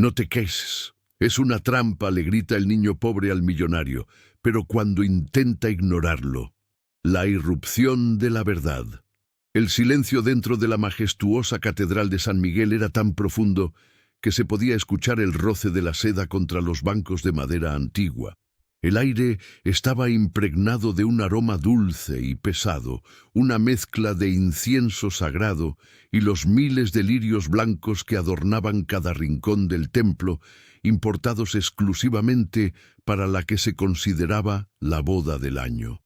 No te quejes. Es una trampa, le grita el niño pobre al millonario, pero cuando intenta ignorarlo, la irrupción de la verdad. El silencio dentro de la majestuosa catedral de San Miguel era tan profundo que se podía escuchar el roce de la seda contra los bancos de madera antigua. El aire estaba impregnado de un aroma dulce y pesado, una mezcla de incienso sagrado y los miles de lirios blancos que adornaban cada rincón del templo, importados exclusivamente para la que se consideraba la boda del año.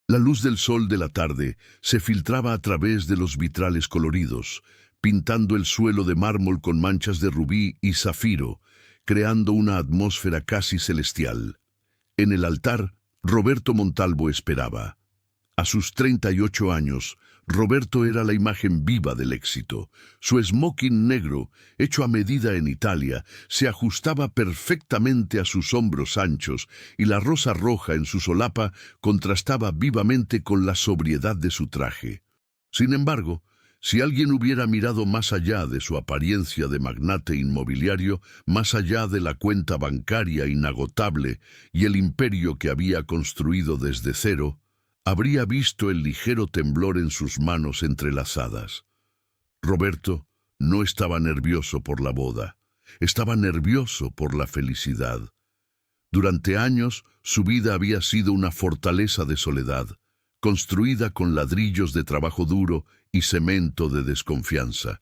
La luz del sol de la tarde se filtraba a través de los vitrales coloridos, pintando el suelo de mármol con manchas de rubí y zafiro, creando una atmósfera casi celestial. En el altar, Roberto Montalvo esperaba. A sus 38 años, Roberto era la imagen viva del éxito. Su smoking negro, hecho a medida en Italia, se ajustaba perfectamente a sus hombros anchos y la rosa roja en su solapa contrastaba vivamente con la sobriedad de su traje. Sin embargo, si alguien hubiera mirado más allá de su apariencia de magnate inmobiliario, más allá de la cuenta bancaria inagotable y el imperio que había construido desde cero, habría visto el ligero temblor en sus manos entrelazadas. Roberto no estaba nervioso por la boda, estaba nervioso por la felicidad. Durante años, su vida había sido una fortaleza de soledad, construida con ladrillos de trabajo duro y cemento de desconfianza.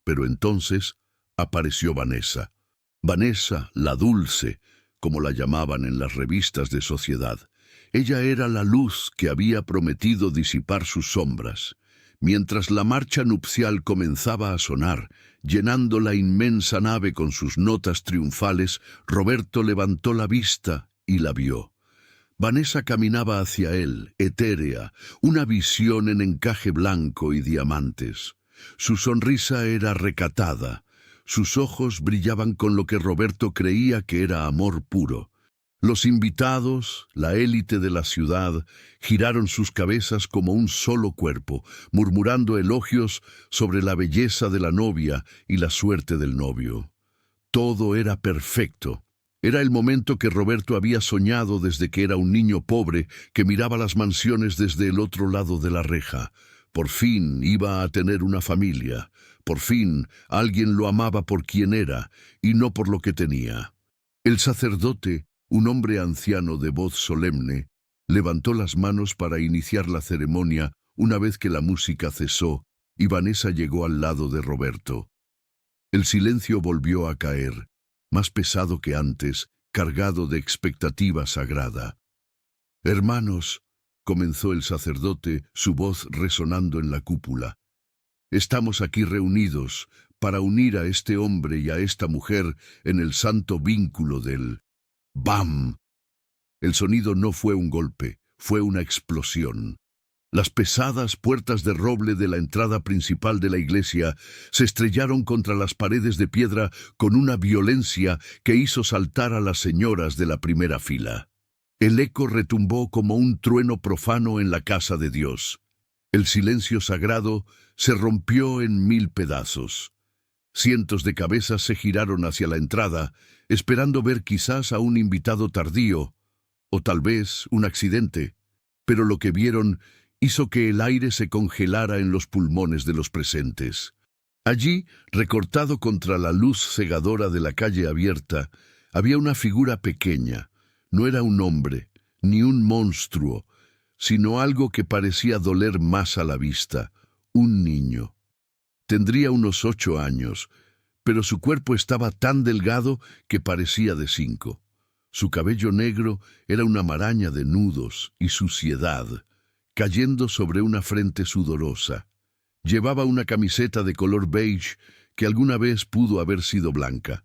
Pero entonces apareció Vanessa. Vanessa, la dulce, como la llamaban en las revistas de sociedad. Ella era la luz que había prometido disipar sus sombras. Mientras la marcha nupcial comenzaba a sonar, llenando la inmensa nave con sus notas triunfales, Roberto levantó la vista y la vio. Vanessa caminaba hacia él, etérea, una visión en encaje blanco y diamantes. Su sonrisa era recatada, sus ojos brillaban con lo que Roberto creía que era amor puro. Los invitados, la élite de la ciudad, giraron sus cabezas como un solo cuerpo, murmurando elogios sobre la belleza de la novia y la suerte del novio. Todo era perfecto. Era el momento que Roberto había soñado desde que era un niño pobre que miraba las mansiones desde el otro lado de la reja. Por fin iba a tener una familia. Por fin alguien lo amaba por quien era y no por lo que tenía. El sacerdote, un hombre anciano de voz solemne, levantó las manos para iniciar la ceremonia una vez que la música cesó y Vanessa llegó al lado de Roberto. El silencio volvió a caer, más pesado que antes, cargado de expectativa sagrada. «Hermanos», comenzó el sacerdote, su voz resonando en la cúpula, «estamos aquí reunidos para unir a este hombre y a esta mujer en el santo vínculo del ¡Bam!». El sonido no fue un golpe, fue una explosión. Las pesadas puertas de roble de la entrada principal de la iglesia se estrellaron contra las paredes de piedra con una violencia que hizo saltar a las señoras de la primera fila. El eco retumbó como un trueno profano en la casa de Dios. El silencio sagrado se rompió en 1000 pedazos. Cientos de cabezas se giraron hacia la entrada, esperando ver quizás a un invitado tardío, o tal vez un accidente, pero lo que vieron hizo que el aire se congelara en los pulmones de los presentes. Allí, recortado contra la luz cegadora de la calle abierta, había una figura pequeña. No era un hombre, ni un monstruo, sino algo que parecía doler más a la vista, un niño. Tendría unos 8 años, pero su cuerpo estaba tan delgado que parecía de 5. Su cabello negro era una maraña de nudos y suciedad, cayendo sobre una frente sudorosa. Llevaba una camiseta de color beige que alguna vez pudo haber sido blanca,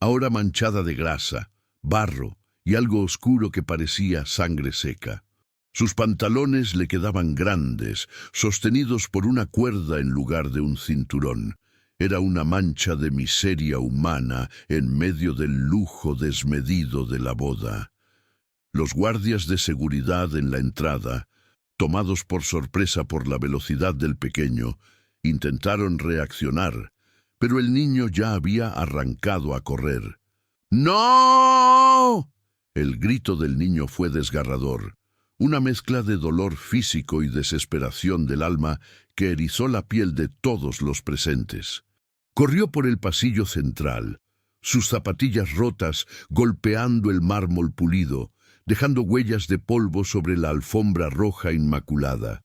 ahora manchada de grasa, barro y algo oscuro que parecía sangre seca. Sus pantalones le quedaban grandes, sostenidos por una cuerda en lugar de un cinturón. Era una mancha de miseria humana en medio del lujo desmedido de la boda. Los guardias de seguridad en la entrada, tomados por sorpresa por la velocidad del pequeño, intentaron reaccionar, pero el niño ya había arrancado a correr. ¡No! El grito del niño fue desgarrador, una mezcla de dolor físico y desesperación del alma que erizó la piel de todos los presentes. Corrió por el pasillo central, sus zapatillas rotas golpeando el mármol pulido, dejando huellas de polvo sobre la alfombra roja inmaculada.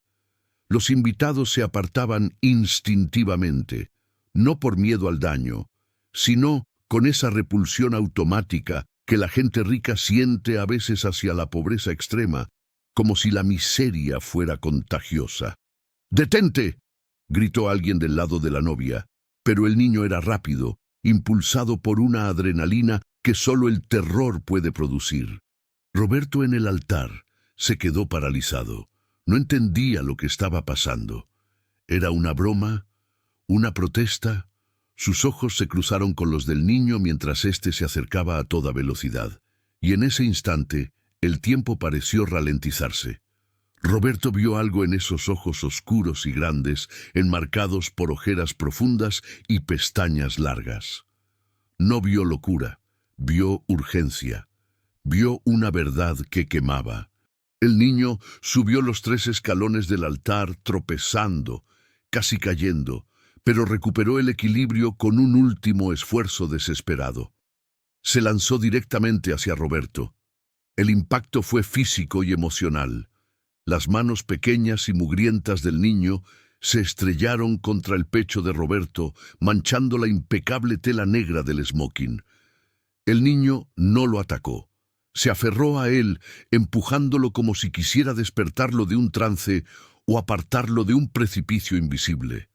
Los invitados se apartaban instintivamente, no por miedo al daño, sino con esa repulsión automática que la gente rica siente a veces hacia la pobreza extrema, como si la miseria fuera contagiosa. ¡Detente!, gritó alguien del lado de la novia, pero el niño era rápido, impulsado por una adrenalina que solo el terror puede producir. Roberto en el altar se quedó paralizado. No entendía lo que estaba pasando. ¿Era una broma? ¿Una protesta? Sus ojos se cruzaron con los del niño mientras éste se acercaba a toda velocidad, y en ese instante el tiempo pareció ralentizarse. Roberto vio algo en esos ojos oscuros y grandes, enmarcados por ojeras profundas y pestañas largas. No vio locura, vio urgencia, vio una verdad que quemaba. El niño subió los 3 escalones del altar tropezando, casi cayendo, pero recuperó el equilibrio con un último esfuerzo desesperado. Se lanzó directamente hacia Roberto. El impacto fue físico y emocional. Las manos pequeñas y mugrientas del niño se estrellaron contra el pecho de Roberto, manchando la impecable tela negra del smoking. El niño no lo atacó. Se aferró a él, empujándolo como si quisiera despertarlo de un trance o apartarlo de un precipicio invisible.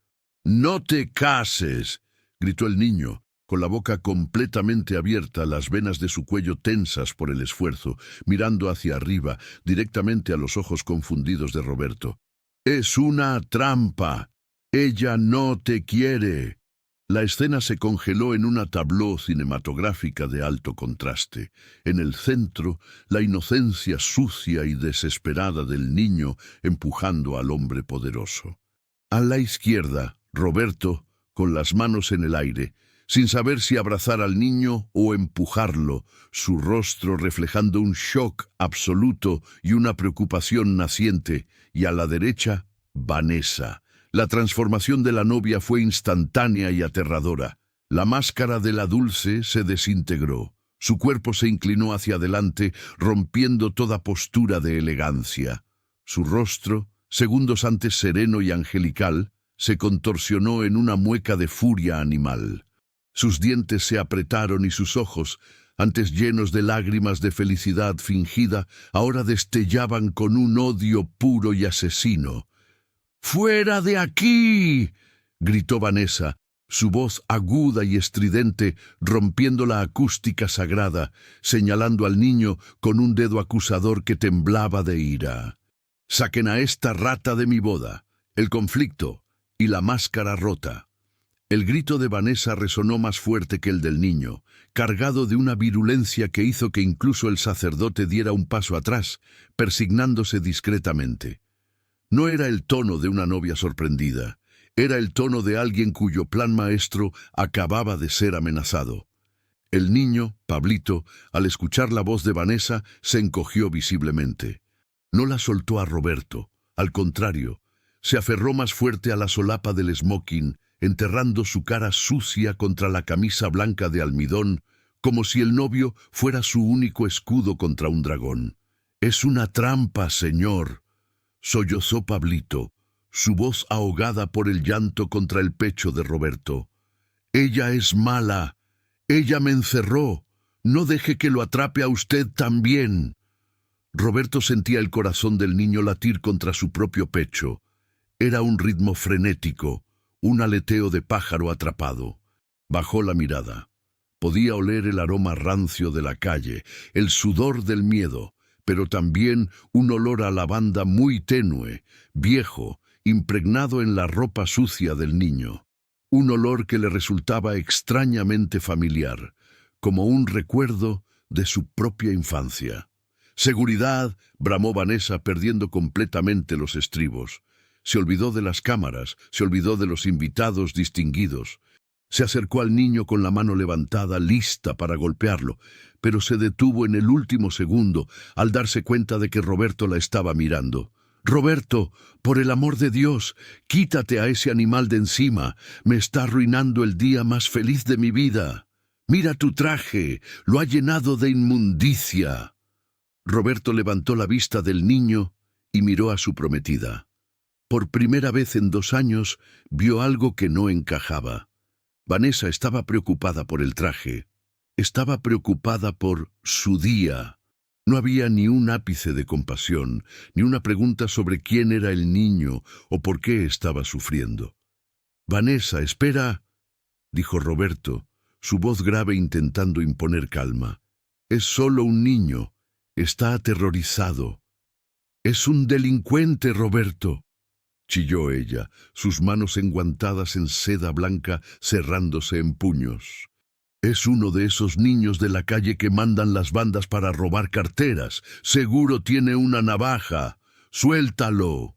«¡No te cases!», gritó el niño, con la boca completamente abierta, las venas de su cuello tensas por el esfuerzo, mirando hacia arriba, directamente a los ojos confundidos de Roberto. «¡Es una trampa! ¡Ella no te quiere!». La escena se congeló en una tableau cinematográfica de alto contraste. En el centro, la inocencia sucia y desesperada del niño empujando al hombre poderoso. A la izquierda, Roberto, con las manos en el aire, sin saber si abrazar al niño o empujarlo, su rostro reflejando un shock absoluto y una preocupación naciente, y a la derecha, Vanessa. La transformación de la novia fue instantánea y aterradora. La máscara de la dulce se desintegró. Su cuerpo se inclinó hacia adelante, rompiendo toda postura de elegancia. Su rostro, segundos antes sereno y angelical, se contorsionó en una mueca de furia animal. Sus dientes se apretaron y sus ojos, antes llenos de lágrimas de felicidad fingida, ahora destellaban con un odio puro y asesino. «¡Fuera de aquí!», gritó Vanessa, su voz aguda y estridente rompiendo la acústica sagrada, señalando al niño con un dedo acusador que temblaba de ira. «Saquen a esta rata de mi boda, el conflicto y la máscara rota». El grito de Vanessa resonó más fuerte que el del niño, cargado de una virulencia que hizo que incluso el sacerdote diera un paso atrás, persignándose discretamente. No era el tono de una novia sorprendida, era el tono de alguien cuyo plan maestro acababa de ser amenazado. El niño, Pablito, al escuchar la voz de Vanessa, se encogió visiblemente. No la soltó a Roberto, al contrario, se aferró más fuerte a la solapa del smoking, enterrando su cara sucia contra la camisa blanca de almidón, como si el novio fuera su único escudo contra un dragón. «Es una trampa, señor», sollozó Pablito, su voz ahogada por el llanto contra el pecho de Roberto. «Ella es mala. Ella me encerró. No deje que lo atrape a usted también». Roberto sentía el corazón del niño latir contra su propio pecho. Era un ritmo frenético, un aleteo de pájaro atrapado. Bajó la mirada. Podía oler el aroma rancio de la calle, el sudor del miedo, pero también un olor a lavanda muy tenue, viejo, impregnado en la ropa sucia del niño. Un olor que le resultaba extrañamente familiar, como un recuerdo de su propia infancia. «¡Seguridad!», bramó Vanessa, perdiendo completamente los estribos. Se olvidó de las cámaras, se olvidó de los invitados distinguidos. Se acercó al niño con la mano levantada, lista para golpearlo, pero se detuvo en el último segundo al darse cuenta de que Roberto la estaba mirando. «Roberto, por el amor de Dios, quítate a ese animal de encima. Me está arruinando el día más feliz de mi vida. Mira tu traje, lo ha llenado de inmundicia». Roberto levantó la vista del niño y miró a su prometida. Por primera vez en 2 años vio algo que no encajaba. Vanessa estaba preocupada por el traje. Estaba preocupada por su día. No había ni un ápice de compasión, ni una pregunta sobre quién era el niño o por qué estaba sufriendo. «Vanessa, espera», dijo Roberto, su voz grave intentando imponer calma. «Es solo un niño. Está aterrorizado». «Es un delincuente, Roberto», chilló ella, sus manos enguantadas en seda blanca cerrándose en puños. «Es uno de esos niños de la calle que mandan las bandas para robar carteras. Seguro tiene una navaja. ¡Suéltalo!».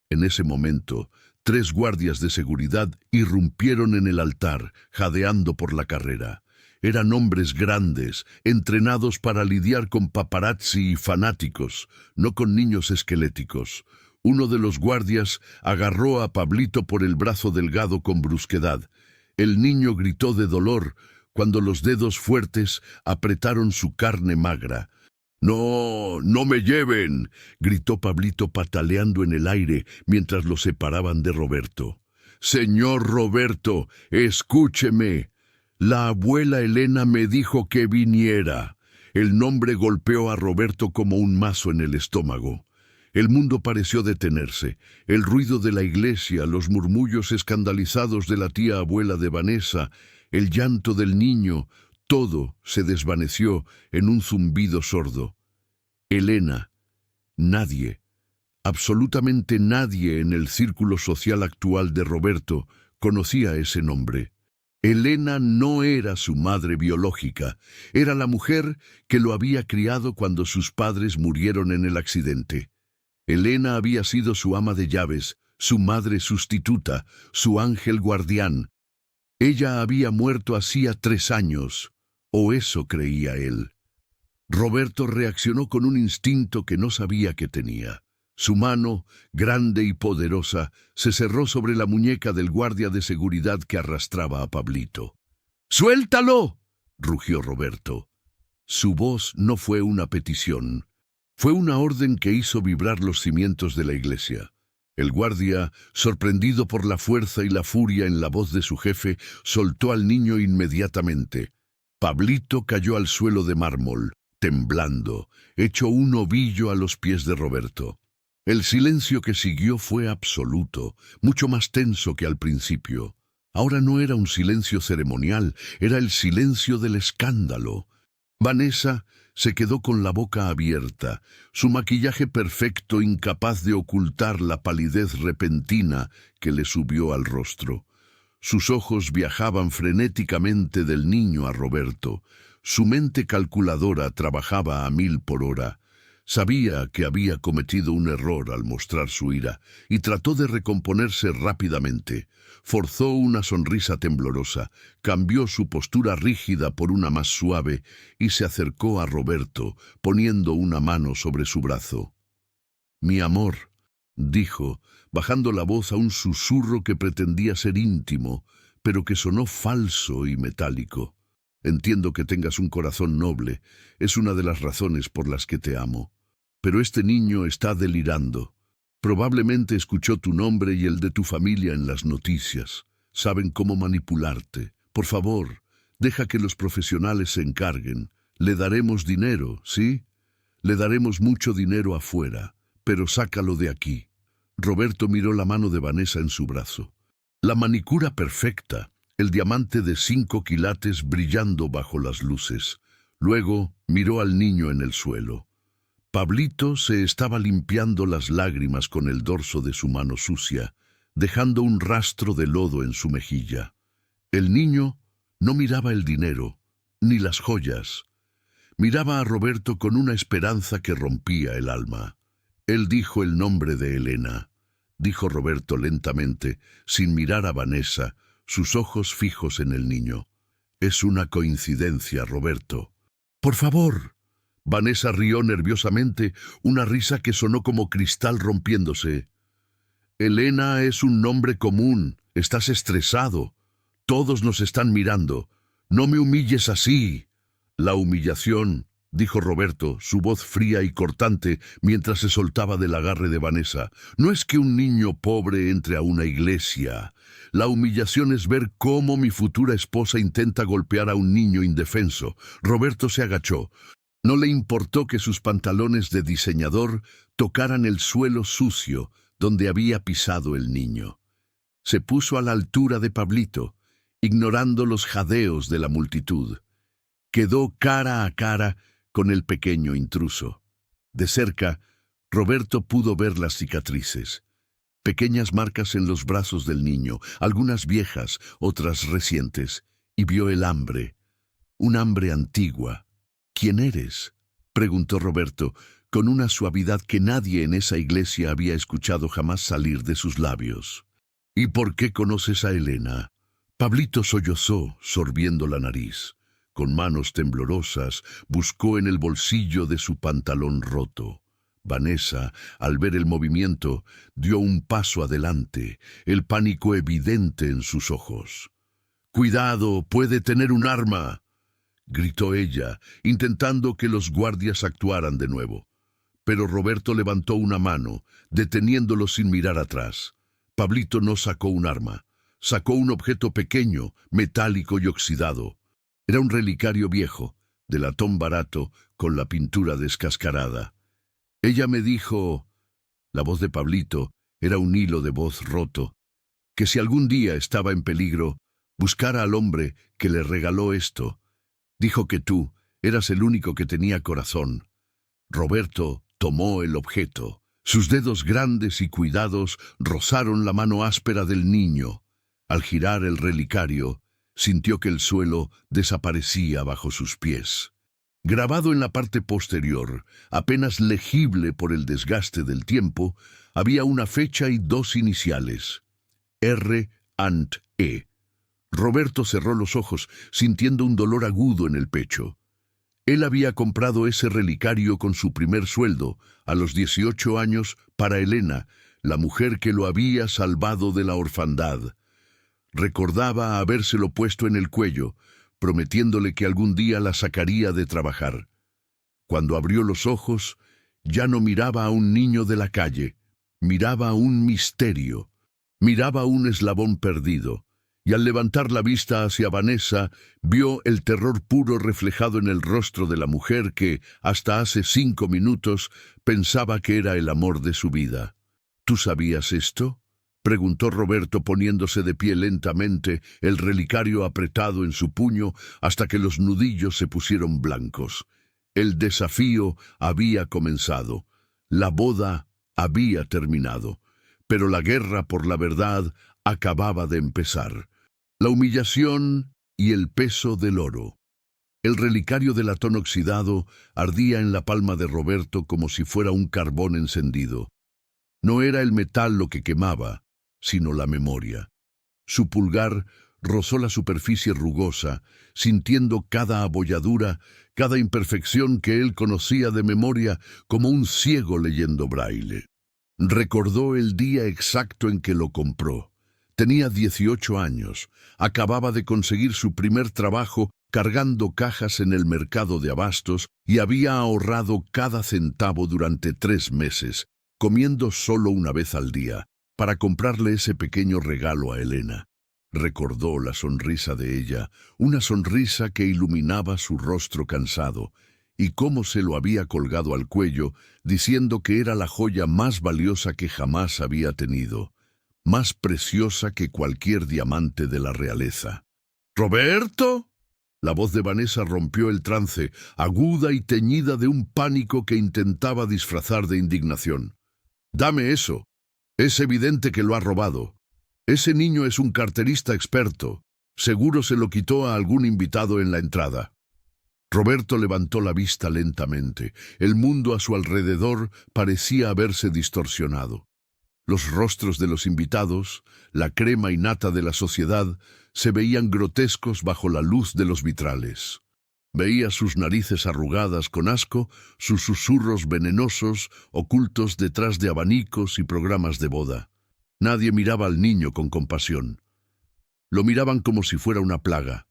En ese momento, 3 guardias de seguridad irrumpieron en el altar, jadeando por la carrera. Eran hombres grandes, entrenados para lidiar con paparazzi y fanáticos, no con niños esqueléticos. Uno de los guardias agarró a Pablito por el brazo delgado con brusquedad. El niño gritó de dolor cuando los dedos fuertes apretaron su carne magra. «¡No, no me lleven!», gritó Pablito pataleando en el aire mientras lo separaban de Roberto. «Señor Roberto, escúcheme. La abuela Elena me dijo que viniera». El nombre golpeó a Roberto como un mazo en el estómago. El mundo pareció detenerse. El ruido de la iglesia, los murmullos escandalizados de la tía abuela de Vanessa, el llanto del niño, todo se desvaneció en un zumbido sordo. Elena. Nadie, absolutamente nadie en el círculo social actual de Roberto conocía ese nombre. Elena no era su madre biológica, era la mujer que lo había criado cuando sus padres murieron en el accidente. Elena había sido su ama de llaves, su madre sustituta, su ángel guardián. Ella había muerto hacía 3 años, o eso creía él. Roberto reaccionó con un instinto que no sabía que tenía. Su mano, grande y poderosa, se cerró sobre la muñeca del guardia de seguridad que arrastraba a Pablito. «¡Suéltalo!», rugió Roberto. Su voz no fue una petición. Fue una orden que hizo vibrar los cimientos de la iglesia. El guardia, sorprendido por la fuerza y la furia en la voz de su jefe, soltó al niño inmediatamente. Pablito cayó al suelo de mármol, temblando, hecho un ovillo a los pies de Roberto. El silencio que siguió fue absoluto, mucho más tenso que al principio. Ahora no era un silencio ceremonial, era el silencio del escándalo. Vanessa se quedó con la boca abierta, su maquillaje perfecto incapaz de ocultar la palidez repentina que le subió al rostro. Sus ojos viajaban frenéticamente del niño a Roberto. Su mente calculadora trabajaba a 1000 por hora. Sabía que había cometido un error al mostrar su ira y trató de recomponerse rápidamente. Forzó una sonrisa temblorosa, cambió su postura rígida por una más suave y se acercó a Roberto, poniendo una mano sobre su brazo. «Mi amor», dijo, bajando la voz a un susurro que pretendía ser íntimo, pero que sonó falso y metálico. «Entiendo que tengas un corazón noble, es una de las razones por las que te amo. Pero este niño está delirando. Probablemente escuchó tu nombre y el de tu familia en las noticias. Saben cómo manipularte. Por favor, deja que los profesionales se encarguen. Le daremos dinero, ¿sí? Le daremos mucho dinero afuera, pero sácalo de aquí». Roberto miró la mano de Vanessa en su brazo. La manicura perfecta, el diamante de 5 quilates brillando bajo las luces. Luego miró al niño en el suelo. Pablito se estaba limpiando las lágrimas con el dorso de su mano sucia, dejando un rastro de lodo en su mejilla. El niño no miraba el dinero, ni las joyas. Miraba a Roberto con una esperanza que rompía el alma. Él dijo el nombre de Elena. Dijo Roberto lentamente, sin mirar a Vanessa, sus ojos fijos en el niño. «Es una coincidencia, Roberto». «Por favor». Vanessa rió nerviosamente, una risa que sonó como cristal rompiéndose. «Elena es un nombre común. Estás estresado. Todos nos están mirando. No me humilles así». «La humillación», dijo Roberto, su voz fría y cortante mientras se soltaba del agarre de Vanessa, «no es que un niño pobre entre a una iglesia. La humillación es ver cómo mi futura esposa intenta golpear a un niño indefenso». Roberto se agachó. No le importó que sus pantalones de diseñador tocaran el suelo sucio donde había pisado el niño. Se puso a la altura de Pablito, ignorando los jadeos de la multitud. Quedó cara a cara con el pequeño intruso. De cerca, Roberto pudo ver las cicatrices. Pequeñas marcas en los brazos del niño, algunas viejas, otras recientes, y vio el hambre. Un hambre antigua. «¿Quién eres?», preguntó Roberto, con una suavidad que nadie en esa iglesia había escuchado jamás salir de sus labios. «¿Y por qué conoces a Elena?». Pablito sollozó, sorbiendo la nariz. Con manos temblorosas, buscó en el bolsillo de su pantalón roto. Vanessa, al ver el movimiento, dio un paso adelante, el pánico evidente en sus ojos. «¡Cuidado, puede tener un arma!», gritó ella, intentando que los guardias actuaran de nuevo. Pero Roberto levantó una mano, deteniéndolo sin mirar atrás. Pablito no sacó un arma. Sacó un objeto pequeño, metálico y oxidado. Era un relicario viejo, de latón barato, con la pintura descascarada. «Ella me dijo», la voz de Pablito era un hilo de voz roto, «que si algún día estaba en peligro, buscara al hombre que le regaló esto. Dijo que tú eras el único que tenía corazón». Roberto tomó el objeto. Sus dedos grandes y cuidados rozaron la mano áspera del niño. Al girar el relicario, sintió que el suelo desaparecía bajo sus pies. Grabado en la parte posterior, apenas legible por el desgaste del tiempo, había una fecha y dos iniciales: R. ant E. Roberto cerró los ojos, sintiendo un dolor agudo en el pecho. Él había comprado ese relicario con su primer sueldo, a los 18 años, para Elena, la mujer que lo había salvado de la orfandad. Recordaba habérselo puesto en el cuello, prometiéndole que algún día la sacaría de trabajar. Cuando abrió los ojos, ya no miraba a un niño de la calle, miraba a un misterio, miraba a un eslabón perdido. Y al levantar la vista hacia Vanessa, vio el terror puro reflejado en el rostro de la mujer que, hasta hace 5 minutos, pensaba que era el amor de su vida. «¿Tú sabías esto?», preguntó Roberto poniéndose de pie lentamente, el relicario apretado en su puño hasta que los nudillos se pusieron blancos. El desafío había comenzado. La boda había terminado. Pero la guerra por la verdad acababa de empezar. La humillación y el peso del oro. El relicario de latón oxidado ardía en la palma de Roberto como si fuera un carbón encendido. No era el metal lo que quemaba, sino la memoria. Su pulgar rozó la superficie rugosa, sintiendo cada abolladura, cada imperfección que él conocía de memoria como un ciego leyendo braille. Recordó el día exacto en que lo compró. Tenía 18 años, acababa de conseguir su primer trabajo cargando cajas en el mercado de abastos y había ahorrado cada centavo durante 3 meses, comiendo solo una vez al día, para comprarle ese pequeño regalo a Elena. Recordó la sonrisa de ella, una sonrisa que iluminaba su rostro cansado, y cómo se lo había colgado al cuello, diciendo que era la joya más valiosa que jamás había tenido. Más preciosa que cualquier diamante de la realeza. «¿Roberto?». La voz de Vanessa rompió el trance, aguda y teñida de un pánico que intentaba disfrazar de indignación. «Dame eso. Es evidente que lo ha robado. Ese niño es un carterista experto. Seguro se lo quitó a algún invitado en la entrada». Roberto levantó la vista lentamente. El mundo a su alrededor parecía haberse distorsionado. Los rostros de los invitados, la crema y nata de la sociedad, se veían grotescos bajo la luz de los vitrales. Veía sus narices arrugadas con asco, sus susurros venenosos ocultos detrás de abanicos y programas de boda. Nadie miraba al niño con compasión. Lo miraban como si fuera una plaga,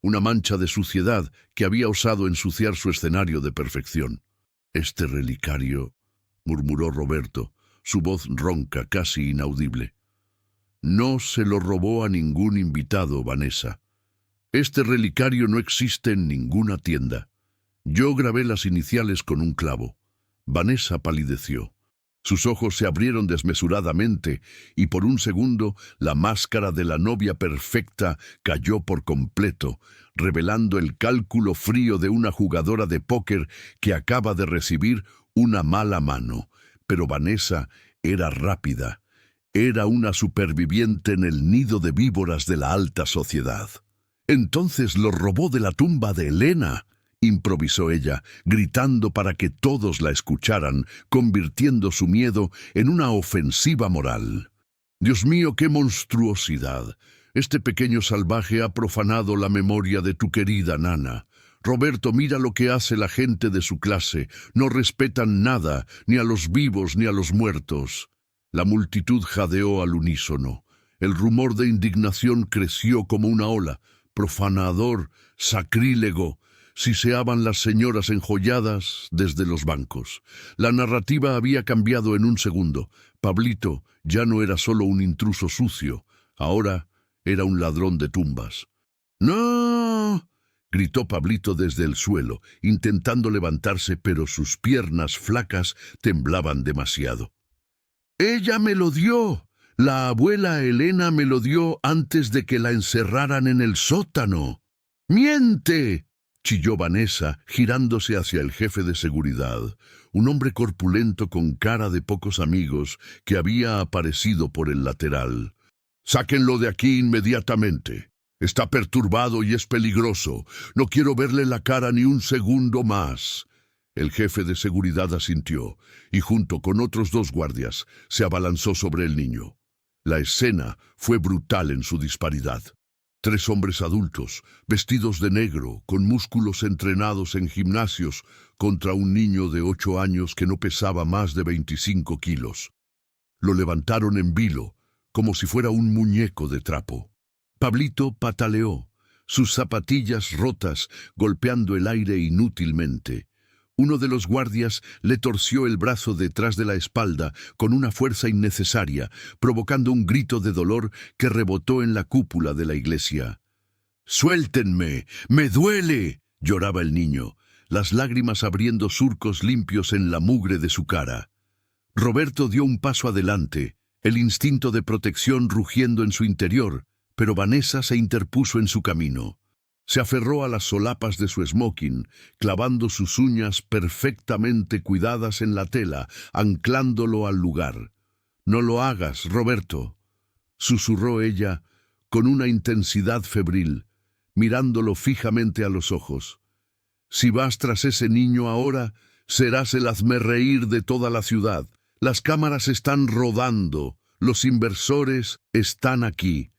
una mancha de suciedad que había osado ensuciar su escenario de perfección. «Este relicario», murmuró Roberto, su voz ronca, casi inaudible. «No se lo robó a ningún invitado, Vanessa. Este relicario no existe en ninguna tienda. Yo grabé las iniciales con un clavo». Vanessa palideció. Sus ojos se abrieron desmesuradamente y por un segundo la máscara de la novia perfecta cayó por completo, revelando el cálculo frío de una jugadora de póker que acaba de recibir una mala mano. Pero Vanessa era rápida. Era una superviviente en el nido de víboras de la alta sociedad. «Entonces lo robó de la tumba de Elena», improvisó ella, gritando para que todos la escucharan, convirtiendo su miedo en una ofensiva moral. «Dios mío, qué monstruosidad. Este pequeño salvaje ha profanado la memoria de tu querida nana. Roberto, mira lo que hace la gente de su clase. No respetan nada, ni a los vivos ni a los muertos». La multitud jadeó al unísono. El rumor de indignación creció como una ola. «Profanador, sacrílego», siseaban las señoras enjolladas desde los bancos. La narrativa había cambiado en un segundo. Pablito ya no era solo un intruso sucio, ahora era un ladrón de tumbas. «¡No!», gritó Pablito desde el suelo, intentando levantarse, pero sus piernas flacas temblaban demasiado. «¡Ella me lo dio! La abuela Elena me lo dio antes de que la encerraran en el sótano». «¡Miente!», chilló Vanessa, girándose hacia el jefe de seguridad, un hombre corpulento con cara de pocos amigos que había aparecido por el lateral. «Sáquenlo de aquí inmediatamente. Está perturbado y es peligroso. No quiero verle la cara ni un segundo más». El jefe de seguridad asintió y junto con otros 2 guardias se abalanzó sobre el niño. La escena fue brutal en su disparidad. 3 hombres adultos, vestidos de negro, con músculos entrenados en gimnasios, contra un niño de 8 años que no pesaba más de 25 kilos. Lo levantaron en vilo, como si fuera un muñeco de trapo. Pablito pataleó, sus zapatillas rotas, golpeando el aire inútilmente. Uno de los guardias le torció el brazo detrás de la espalda con una fuerza innecesaria, provocando un grito de dolor que rebotó en la cúpula de la iglesia. «¡Suéltenme! ¡Me duele!», lloraba el niño, las lágrimas abriendo surcos limpios en la mugre de su cara. Roberto dio un paso adelante, el instinto de protección rugiendo en su interior, pero Vanessa se interpuso en su camino. Se aferró a las solapas de su smoking, clavando sus uñas perfectamente cuidadas en la tela, anclándolo al lugar. «No lo hagas, Roberto», susurró ella con una intensidad febril, mirándolo fijamente a los ojos. «Si vas tras ese niño ahora, serás el hazmerreír de toda la ciudad. Las cámaras están rodando, los inversores están aquí.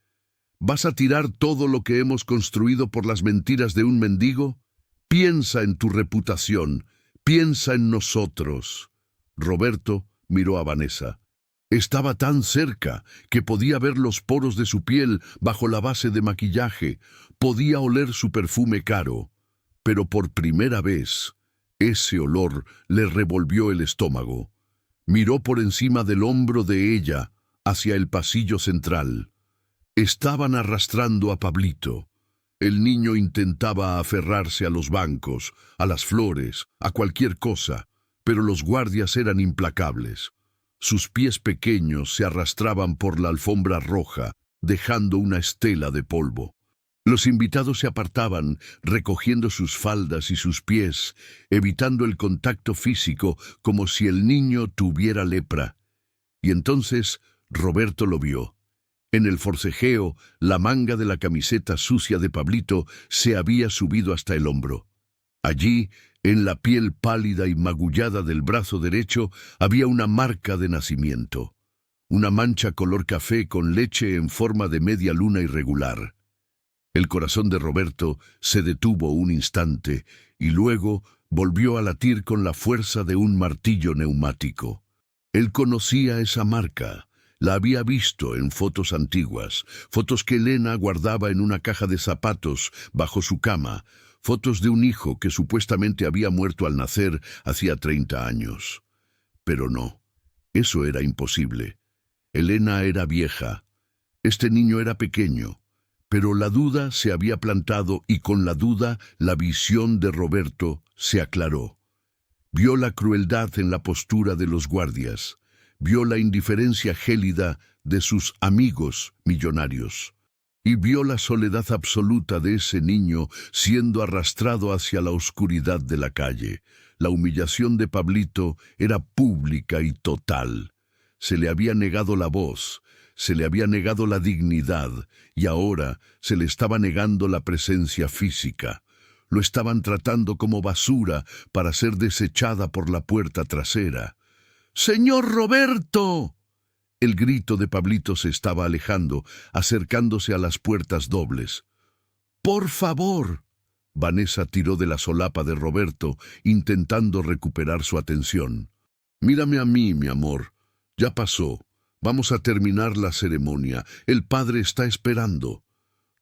¿Vas a tirar todo lo que hemos construido por las mentiras de un mendigo? Piensa en tu reputación, piensa en nosotros». Roberto miró a Vanessa. Estaba tan cerca que podía ver los poros de su piel bajo la base de maquillaje, podía oler su perfume caro. Pero por primera vez, ese olor le revolvió el estómago. Miró por encima del hombro de ella hacia el pasillo central. Estaban arrastrando a Pablito. El niño intentaba aferrarse a los bancos, a las flores, a cualquier cosa, pero los guardias eran implacables. Sus pies pequeños se arrastraban por la alfombra roja, dejando una estela de polvo. Los invitados se apartaban, recogiendo sus faldas y sus pies, evitando el contacto físico como si el niño tuviera lepra. Y entonces Roberto lo vio. En el forcejeo, la manga de la camiseta sucia de Pablito se había subido hasta el hombro. Allí, en la piel pálida y magullada del brazo derecho, había una marca de nacimiento. una mancha color café con leche en forma de media luna irregular. El corazón de Roberto se detuvo un instante y luego volvió a latir con la fuerza de un martillo neumático. Él conocía esa marca. La había visto en fotos antiguas, fotos que Elena guardaba en una caja de zapatos bajo su cama, fotos de un hijo que supuestamente había muerto al nacer hacía 30 años. Pero no, eso era imposible. Elena era vieja. Este niño era pequeño. Pero la duda se había plantado y con la duda la visión de Roberto se aclaró. Vio la crueldad en la postura de los guardias. Vio la indiferencia gélida de sus amigos millonarios. Y vio la soledad absoluta de ese niño siendo arrastrado hacia la oscuridad de la calle. La humillación de Pablito era pública y total. Se le había negado la voz, se le había negado la dignidad y ahora se le estaba negando la presencia física. Lo estaban tratando como basura para ser desechada por la puerta trasera. ¡Señor Roberto! El grito de Pablito se estaba alejando, acercándose a las puertas dobles. ¡Por favor! Vanessa tiró de la solapa de Roberto, intentando recuperar su atención. Mírame a mí, mi amor. Ya pasó. Vamos a terminar la ceremonia. El padre está esperando.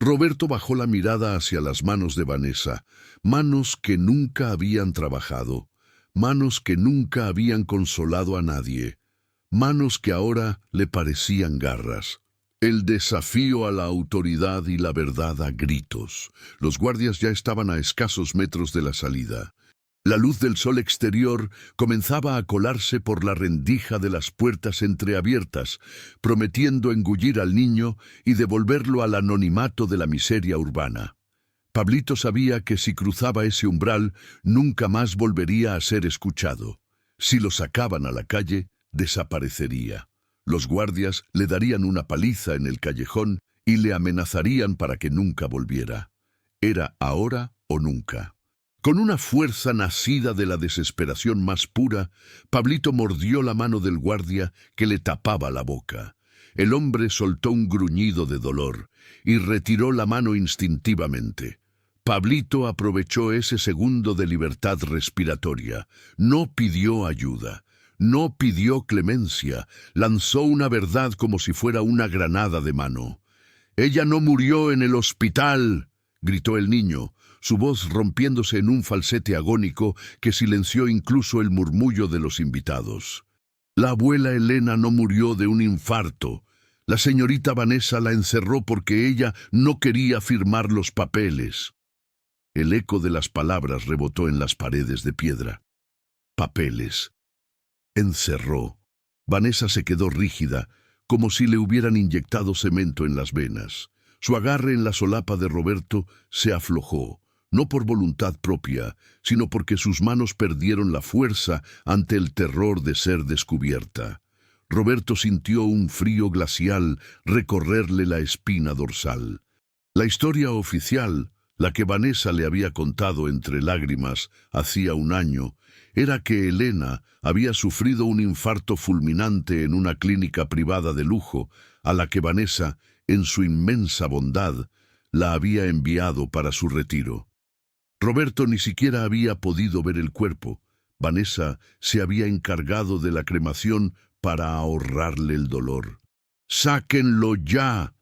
Roberto bajó la mirada hacia las manos de Vanessa, manos que nunca habían trabajado, manos que nunca habían consolado a nadie, manos que ahora le parecían garras. El desafío a la autoridad y la verdad a gritos. Los guardias ya estaban a escasos metros de la salida. La luz del sol exterior comenzaba a colarse por la rendija de las puertas entreabiertas, prometiendo engullir al niño y devolverlo al anonimato de la miseria urbana. Pablito sabía que si cruzaba ese umbral, nunca más volvería a ser escuchado. Si lo sacaban a la calle, desaparecería. Los guardias le darían una paliza en el callejón y le amenazarían para que nunca volviera. Era ahora o nunca. Con una fuerza nacida de la desesperación más pura, Pablito mordió la mano del guardia que le tapaba la boca. El hombre soltó un gruñido de dolor y retiró la mano instintivamente. Pablito aprovechó ese segundo de libertad respiratoria. No pidió ayuda, no pidió clemencia, lanzó una verdad como si fuera una granada de mano. «¡Ella no murió en el hospital!», gritó el niño, su voz rompiéndose en un falsete agónico que silenció incluso el murmullo de los invitados. «La abuela Elena no murió de un infarto. La señorita Vanessa la encerró porque ella no quería firmar los papeles». El eco de las palabras rebotó en las paredes de piedra. «Papeles». Encerró. Vanessa se quedó rígida, como si le hubieran inyectado cemento en las venas. Su agarre en la solapa de Roberto se aflojó. No por voluntad propia, sino porque sus manos perdieron la fuerza ante el terror de ser descubierta. Roberto sintió un frío glacial recorrerle la espina dorsal. La historia oficial, la que Vanessa le había contado entre lágrimas hacía un año, era que Elena había sufrido un infarto fulminante en una clínica privada de lujo, a la que Vanessa, en su inmensa bondad, la había enviado para su retiro. Roberto ni siquiera había podido ver el cuerpo. Vanessa se había encargado de la cremación para ahorrarle el dolor. «¡Sáquenlo ya!»,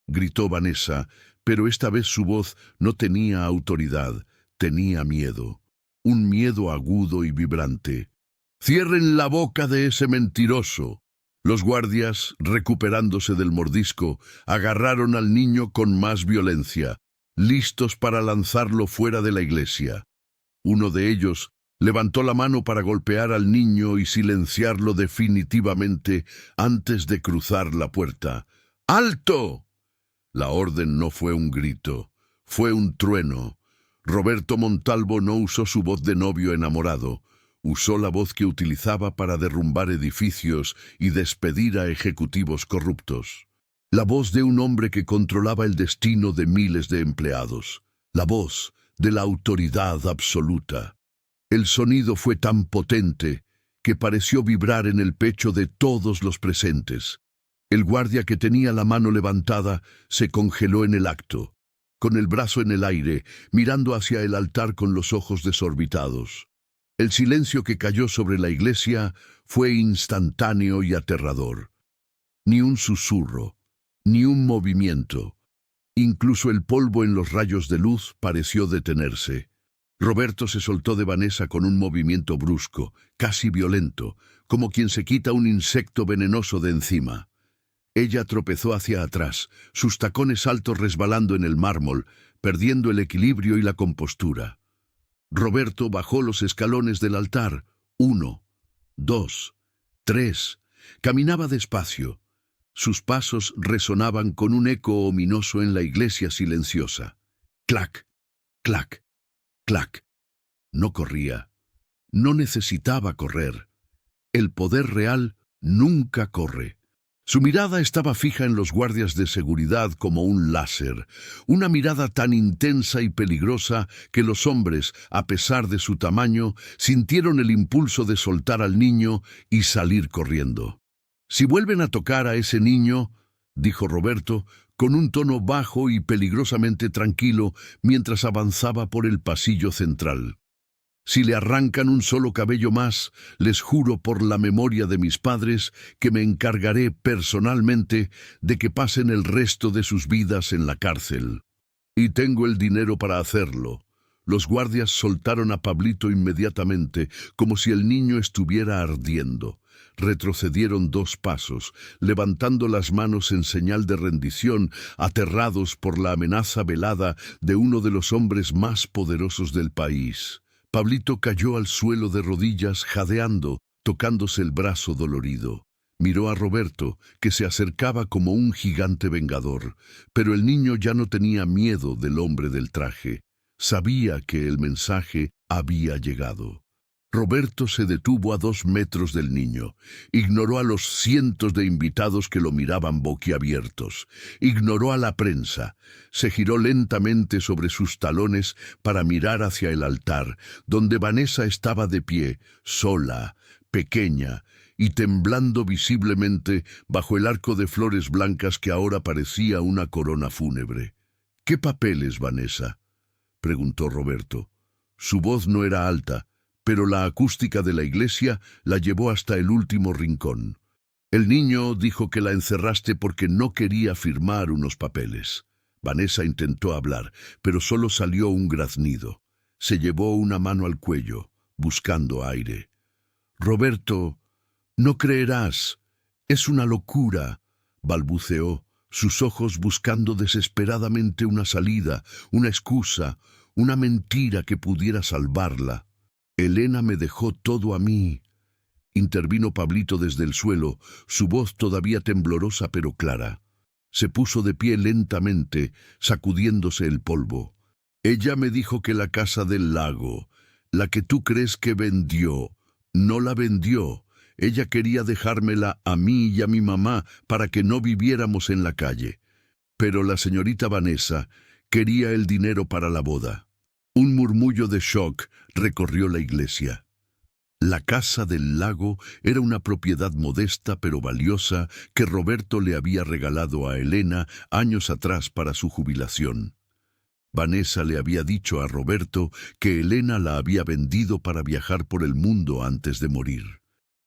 gritó Vanessa, pero esta vez su voz no tenía autoridad, tenía miedo. Un miedo agudo y vibrante. «¡Cierren la boca de ese mentiroso!». Los guardias, recuperándose del mordisco, agarraron al niño con más violencia, listos para lanzarlo fuera de la iglesia. Uno de ellos levantó la mano para golpear al niño y silenciarlo definitivamente antes de cruzar la puerta. «¡Alto!». La orden no fue un grito, fue un trueno. Roberto Montalvo no usó su voz de novio enamorado, usó la voz que utilizaba para derrumbar edificios y despedir a ejecutivos corruptos. La voz de un hombre que controlaba el destino de miles de empleados. La voz de la autoridad absoluta. El sonido fue tan potente que pareció vibrar en el pecho de todos los presentes. El guardia, que tenía la mano levantada, se congeló en el acto, con el brazo en el aire, mirando hacia el altar con los ojos desorbitados. El silencio que cayó sobre la iglesia fue instantáneo y aterrador. Ni un susurro, ni un movimiento. Incluso el polvo en los rayos de luz pareció detenerse. Roberto se soltó de Vanessa con un movimiento brusco, casi violento, como quien se quita un insecto venenoso de encima. Ella tropezó hacia atrás, sus tacones altos resbalando en el mármol, perdiendo el equilibrio y la compostura. Roberto bajó los escalones del altar. 1, 2, 3. Caminaba despacio. Sus pasos resonaban con un eco ominoso en la iglesia silenciosa. Clac, clac, clac. No corría. No necesitaba correr. El poder real nunca corre. Su mirada estaba fija en los guardias de seguridad como un láser, una mirada tan intensa y peligrosa que los hombres, a pesar de su tamaño, sintieron el impulso de soltar al niño y salir corriendo. «Si vuelven a tocar a ese niño», dijo Roberto, con un tono bajo y peligrosamente tranquilo mientras avanzaba por el pasillo central. «Si le arrancan un solo cabello más, les juro por la memoria de mis padres que me encargaré personalmente de que pasen el resto de sus vidas en la cárcel. Y tengo el dinero para hacerlo». Los guardias soltaron a Pablito inmediatamente, como si el niño estuviera ardiendo. Retrocedieron 2 pasos, levantando las manos en señal de rendición, aterrados por la amenaza velada de uno de los hombres más poderosos del país. Pablito cayó al suelo de rodillas, jadeando, tocándose el brazo dolorido. Miró a Roberto, que se acercaba como un gigante vengador, pero el niño ya no tenía miedo del hombre del traje. Sabía que el mensaje había llegado. Roberto se detuvo a 2 metros del niño. Ignoró a los cientos de invitados que lo miraban boquiabiertos. Ignoró a la prensa. Se giró lentamente sobre sus talones para mirar hacia el altar, donde Vanessa estaba de pie, sola, pequeña, y temblando visiblemente bajo el arco de flores blancas que ahora parecía una corona fúnebre. «¿Qué papeles, Vanessa?», preguntó Roberto. Su voz no era alta, pero la acústica de la iglesia la llevó hasta el último rincón. «El niño dijo que la encerraste porque no quería firmar unos papeles». Vanessa intentó hablar, pero solo salió un graznido. Se llevó una mano al cuello, buscando aire. «Roberto, no creerás. Es una locura», balbuceó, sus ojos buscando desesperadamente una salida, una excusa, una mentira que pudiera salvarla. «Elena me dejó todo a mí», intervino Pablito desde el suelo, su voz todavía temblorosa pero clara. Se puso de pie lentamente, sacudiéndose el polvo. «Ella me dijo que la casa del lago, la que tú crees que vendió, no la vendió. Ella quería dejármela a mí y a mi mamá para que no viviéramos en la calle. Pero la señorita Vanessa quería el dinero para la boda». Un murmullo de shock recorrió la iglesia. La casa del lago era una propiedad modesta pero valiosa que Roberto le había regalado a Elena años atrás para su jubilación. Vanessa le había dicho a Roberto que Elena la había vendido para viajar por el mundo antes de morir.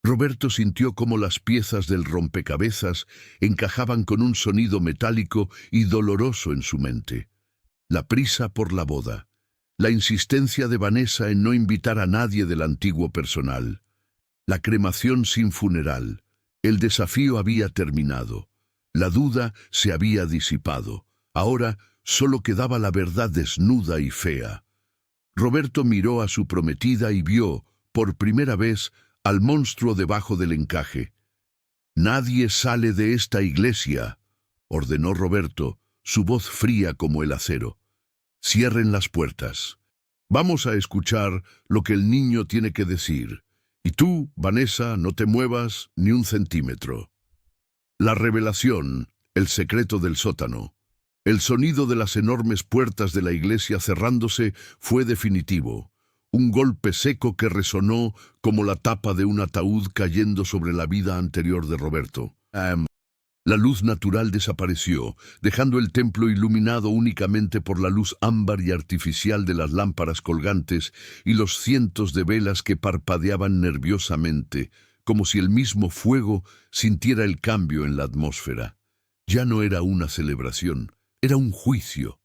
Roberto sintió cómo las piezas del rompecabezas encajaban con un sonido metálico y doloroso en su mente. La prisa por la boda. La insistencia de Vanessa en no invitar a nadie del antiguo personal. La cremación sin funeral. El desafío había terminado. La duda se había disipado. Ahora solo quedaba la verdad desnuda y fea. Roberto miró a su prometida y vio, por primera vez, al monstruo debajo del encaje. «Nadie sale de esta iglesia», ordenó Roberto, su voz fría como el acero. «Cierren las puertas. Vamos a escuchar lo que el niño tiene que decir. Y tú, Vanessa, no te muevas ni un centímetro». La revelación, el secreto del sótano. El sonido de las enormes puertas de la iglesia cerrándose fue definitivo. Un golpe seco que resonó como la tapa de un ataúd cayendo sobre la vida anterior de Roberto. La luz natural desapareció, dejando el templo iluminado únicamente por la luz ámbar y artificial de las lámparas colgantes y los cientos de velas que parpadeaban nerviosamente, como si el mismo fuego sintiera el cambio en la atmósfera. Ya no era una celebración, era un juicio.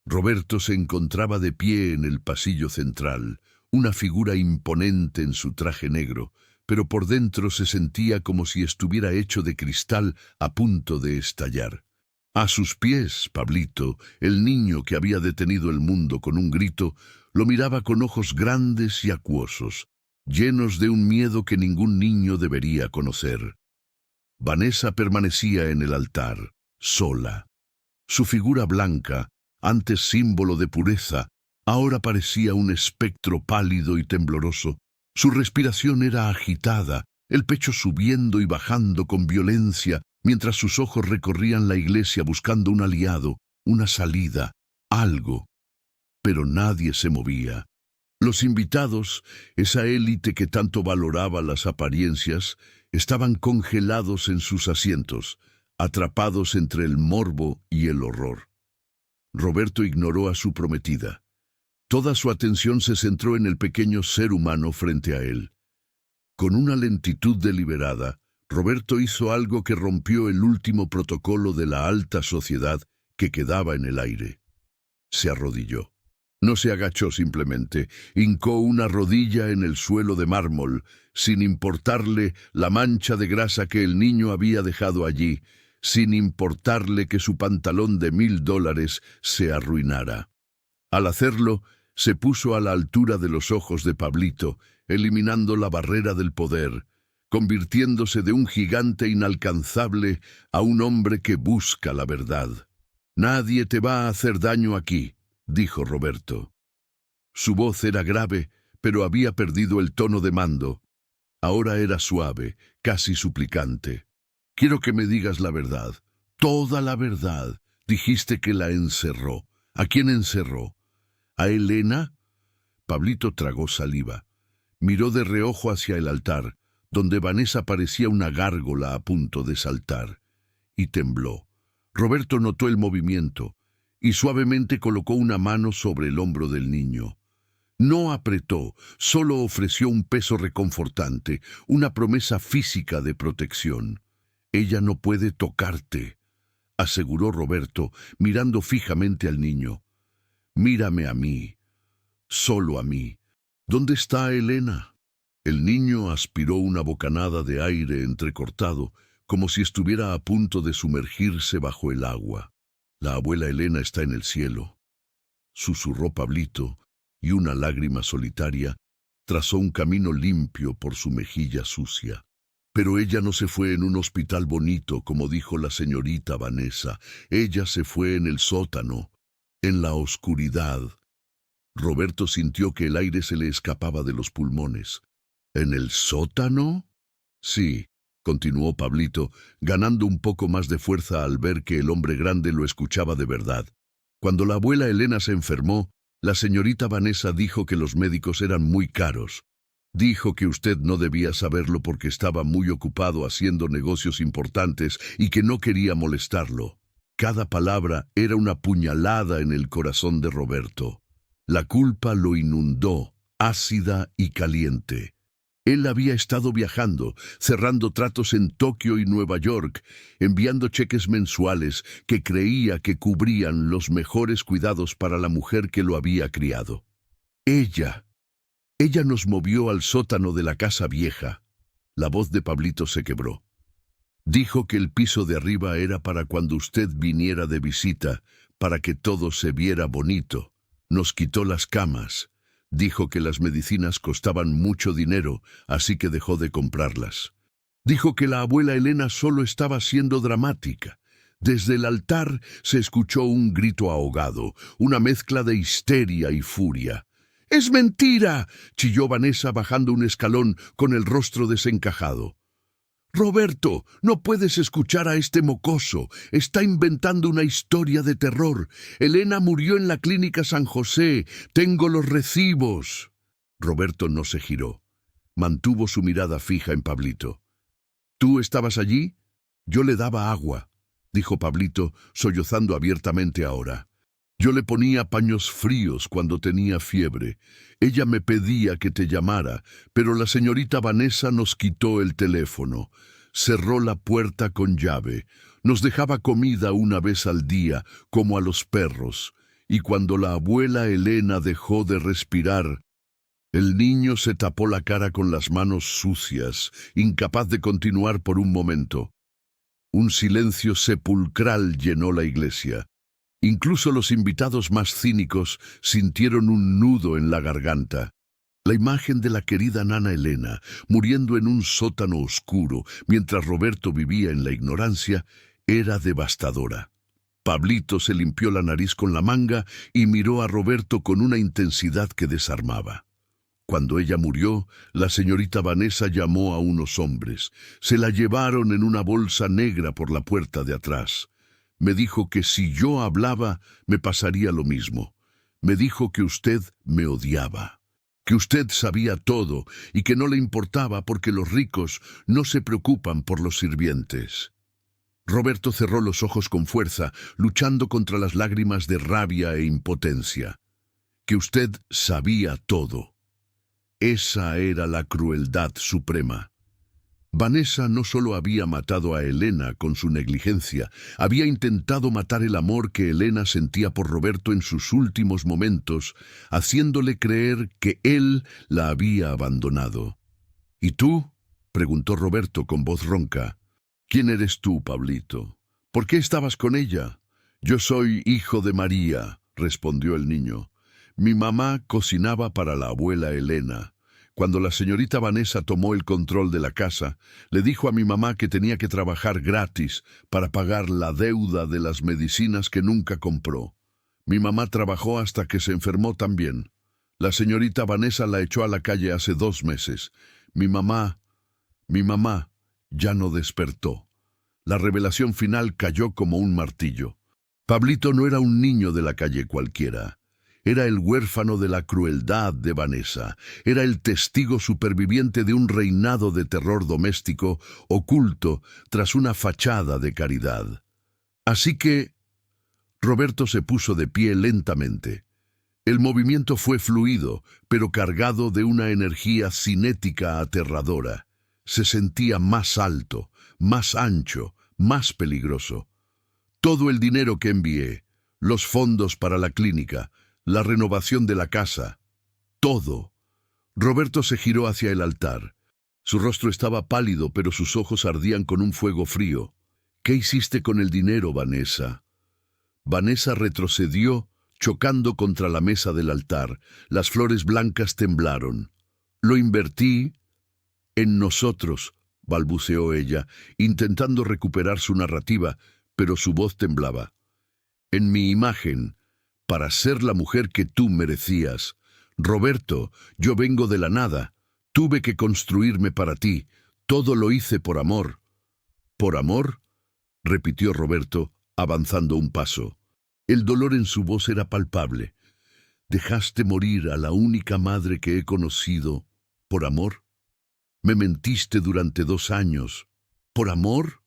Roberto se encontraba de pie en el pasillo central, una figura imponente en su traje negro, pero por dentro se sentía como si estuviera hecho de cristal a punto de estallar. A sus pies, Pablito, el niño que había detenido el mundo con un grito, lo miraba con ojos grandes y acuosos, llenos de un miedo que ningún niño debería conocer. Vanessa permanecía en el altar, sola. Su figura blanca, antes símbolo de pureza, ahora parecía un espectro pálido y tembloroso. Su respiración era agitada, el pecho subiendo y bajando con violencia, mientras sus ojos recorrían la iglesia buscando un aliado, una salida, algo. Pero nadie se movía. Los invitados, esa élite que tanto valoraba las apariencias, estaban congelados en sus asientos, atrapados entre el morbo y el horror. Roberto ignoró a su prometida. Toda su atención se centró en el pequeño ser humano frente a él. Con una lentitud deliberada, Roberto hizo algo que rompió el último protocolo de la alta sociedad que quedaba en el aire. Se arrodilló. No se agachó simplemente, hincó una rodilla en el suelo de mármol, sin importarle la mancha de grasa que el niño había dejado allí, sin importarle que su pantalón de $1000 se arruinara. Al hacerlo, se puso a la altura de los ojos de Pablito, eliminando la barrera del poder, convirtiéndose de un gigante inalcanzable a un hombre que busca la verdad. «Nadie te va a hacer daño aquí», dijo Roberto. Su voz era grave, pero había perdido el tono de mando. Ahora era suave, casi suplicante. «Quiero que me digas la verdad, toda la verdad. Dijiste que la encerró. ¿A quién encerró? ¿A Elena?» Pablito tragó saliva. Miró de reojo hacia el altar, donde Vanessa parecía una gárgola a punto de saltar, y tembló. Roberto notó el movimiento, y suavemente colocó una mano sobre el hombro del niño. No apretó, solo ofreció un peso reconfortante, una promesa física de protección. «Ella no puede tocarte», aseguró Roberto, mirando fijamente al niño. «Mírame a mí, solo a mí. ¿Dónde está Elena?» El niño aspiró una bocanada de aire entrecortado, como si estuviera a punto de sumergirse bajo el agua. «La abuela Elena está en el cielo», susurró Pablito, y una lágrima solitaria trazó un camino limpio por su mejilla sucia. «Pero ella no se fue en un hospital bonito, como dijo la señorita Vanessa. Ella se fue en el sótano, en la oscuridad». Roberto sintió que el aire se le escapaba de los pulmones. «¿En el sótano?» «Sí», continuó Pablito, ganando un poco más de fuerza al ver que el hombre grande lo escuchaba de verdad. «Cuando la abuela Elena se enfermó, la señorita Vanessa dijo que los médicos eran muy caros. Dijo que usted no debía saberlo porque estaba muy ocupado haciendo negocios importantes y que no quería molestarlo». Cada palabra era una puñalada en el corazón de Roberto. La culpa lo inundó, ácida y caliente. Él había estado viajando, cerrando tratos en Tokio y Nueva York, enviando cheques mensuales que creía que cubrían los mejores cuidados para la mujer que lo había criado. Ella nos movió al sótano de la casa vieja. La voz de Pablito se quebró. «Dijo que el piso de arriba era para cuando usted viniera de visita, para que todo se viera bonito. Nos quitó las camas. Dijo que las medicinas costaban mucho dinero, así que dejó de comprarlas. Dijo que la abuela Elena solo estaba siendo dramática». Desde el altar se escuchó un grito ahogado, una mezcla de histeria y furia. «¡Es mentira!», chilló Vanessa bajando un escalón con el rostro desencajado. «Roberto, no puedes escuchar a este mocoso. Está inventando una historia de terror. Elena murió en la clínica San José. Tengo los recibos». Roberto no se giró. Mantuvo su mirada fija en Pablito. «¿Tú estabas allí?». Yo le daba agua, dijo Pablito, sollozando abiertamente ahora. Yo le ponía paños fríos cuando tenía fiebre. Ella me pedía que te llamara, pero la señorita Vanessa nos quitó el teléfono. Cerró la puerta con llave. Nos dejaba comida una vez al día, como a los perros. Y cuando la abuela Elena dejó de respirar, el niño se tapó la cara con las manos sucias, incapaz de continuar por un momento. Un silencio sepulcral llenó la iglesia. Incluso los invitados más cínicos sintieron un nudo en la garganta. La imagen de la querida nana Elena, muriendo en un sótano oscuro mientras Roberto vivía en la ignorancia, era devastadora. Pablito se limpió la nariz con la manga y miró a Roberto con una intensidad que desarmaba. Cuando ella murió, la señorita Vanessa llamó a unos hombres. Se la llevaron en una bolsa negra por la puerta de atrás. Me dijo que si yo hablaba, me pasaría lo mismo. Me dijo que usted me odiaba, que usted sabía todo y que no le importaba porque los ricos no se preocupan por los sirvientes. Roberto cerró los ojos con fuerza, luchando contra las lágrimas de rabia e impotencia. Que usted sabía todo. Esa era la crueldad suprema. Vanessa no solo había matado a Elena con su negligencia, había intentado matar el amor que Elena sentía por Roberto en sus últimos momentos, haciéndole creer que él la había abandonado. ¿Y tú?, preguntó Roberto con voz ronca. ¿Quién eres tú, Pablito? ¿Por qué estabas con ella? Yo soy hijo de María, respondió el niño. Mi mamá cocinaba para la abuela Elena. Cuando la señorita Vanessa tomó el control de la casa, le dijo a mi mamá que tenía que trabajar gratis para pagar la deuda de las medicinas que nunca compró. Mi mamá trabajó hasta que se enfermó también. La señorita Vanessa la echó a la calle hace 2 meses. Mi mamá ya no despertó. La revelación final cayó como un martillo. Pablito no era un niño de la calle cualquiera. Era el huérfano de la crueldad de Vanessa. Era el testigo superviviente de un reinado de terror doméstico oculto tras una fachada de caridad. Así que Roberto se puso de pie lentamente. El movimiento fue fluido, pero cargado de una energía cinética aterradora. Se sentía más alto, más ancho, más peligroso. Todo el dinero que envié, los fondos para la clínica, la renovación de la casa, todo. Roberto se giró hacia el altar. Su rostro estaba pálido, pero sus ojos ardían con un fuego frío. ¿Qué hiciste con el dinero, Vanessa? Vanessa retrocedió, chocando contra la mesa del altar. Las flores blancas temblaron. Lo invertí en nosotros, balbuceó ella, intentando recuperar su narrativa, pero su voz temblaba. En mi imagen, para ser la mujer que tú merecías. Roberto, yo vengo de la nada. Tuve que construirme para ti. Todo lo hice por amor. ¿Por amor?, repitió Roberto, avanzando un paso. El dolor en su voz era palpable. ¿Dejaste morir a la única madre que he conocido por amor? Me mentiste durante 2 años. ¿Por amor?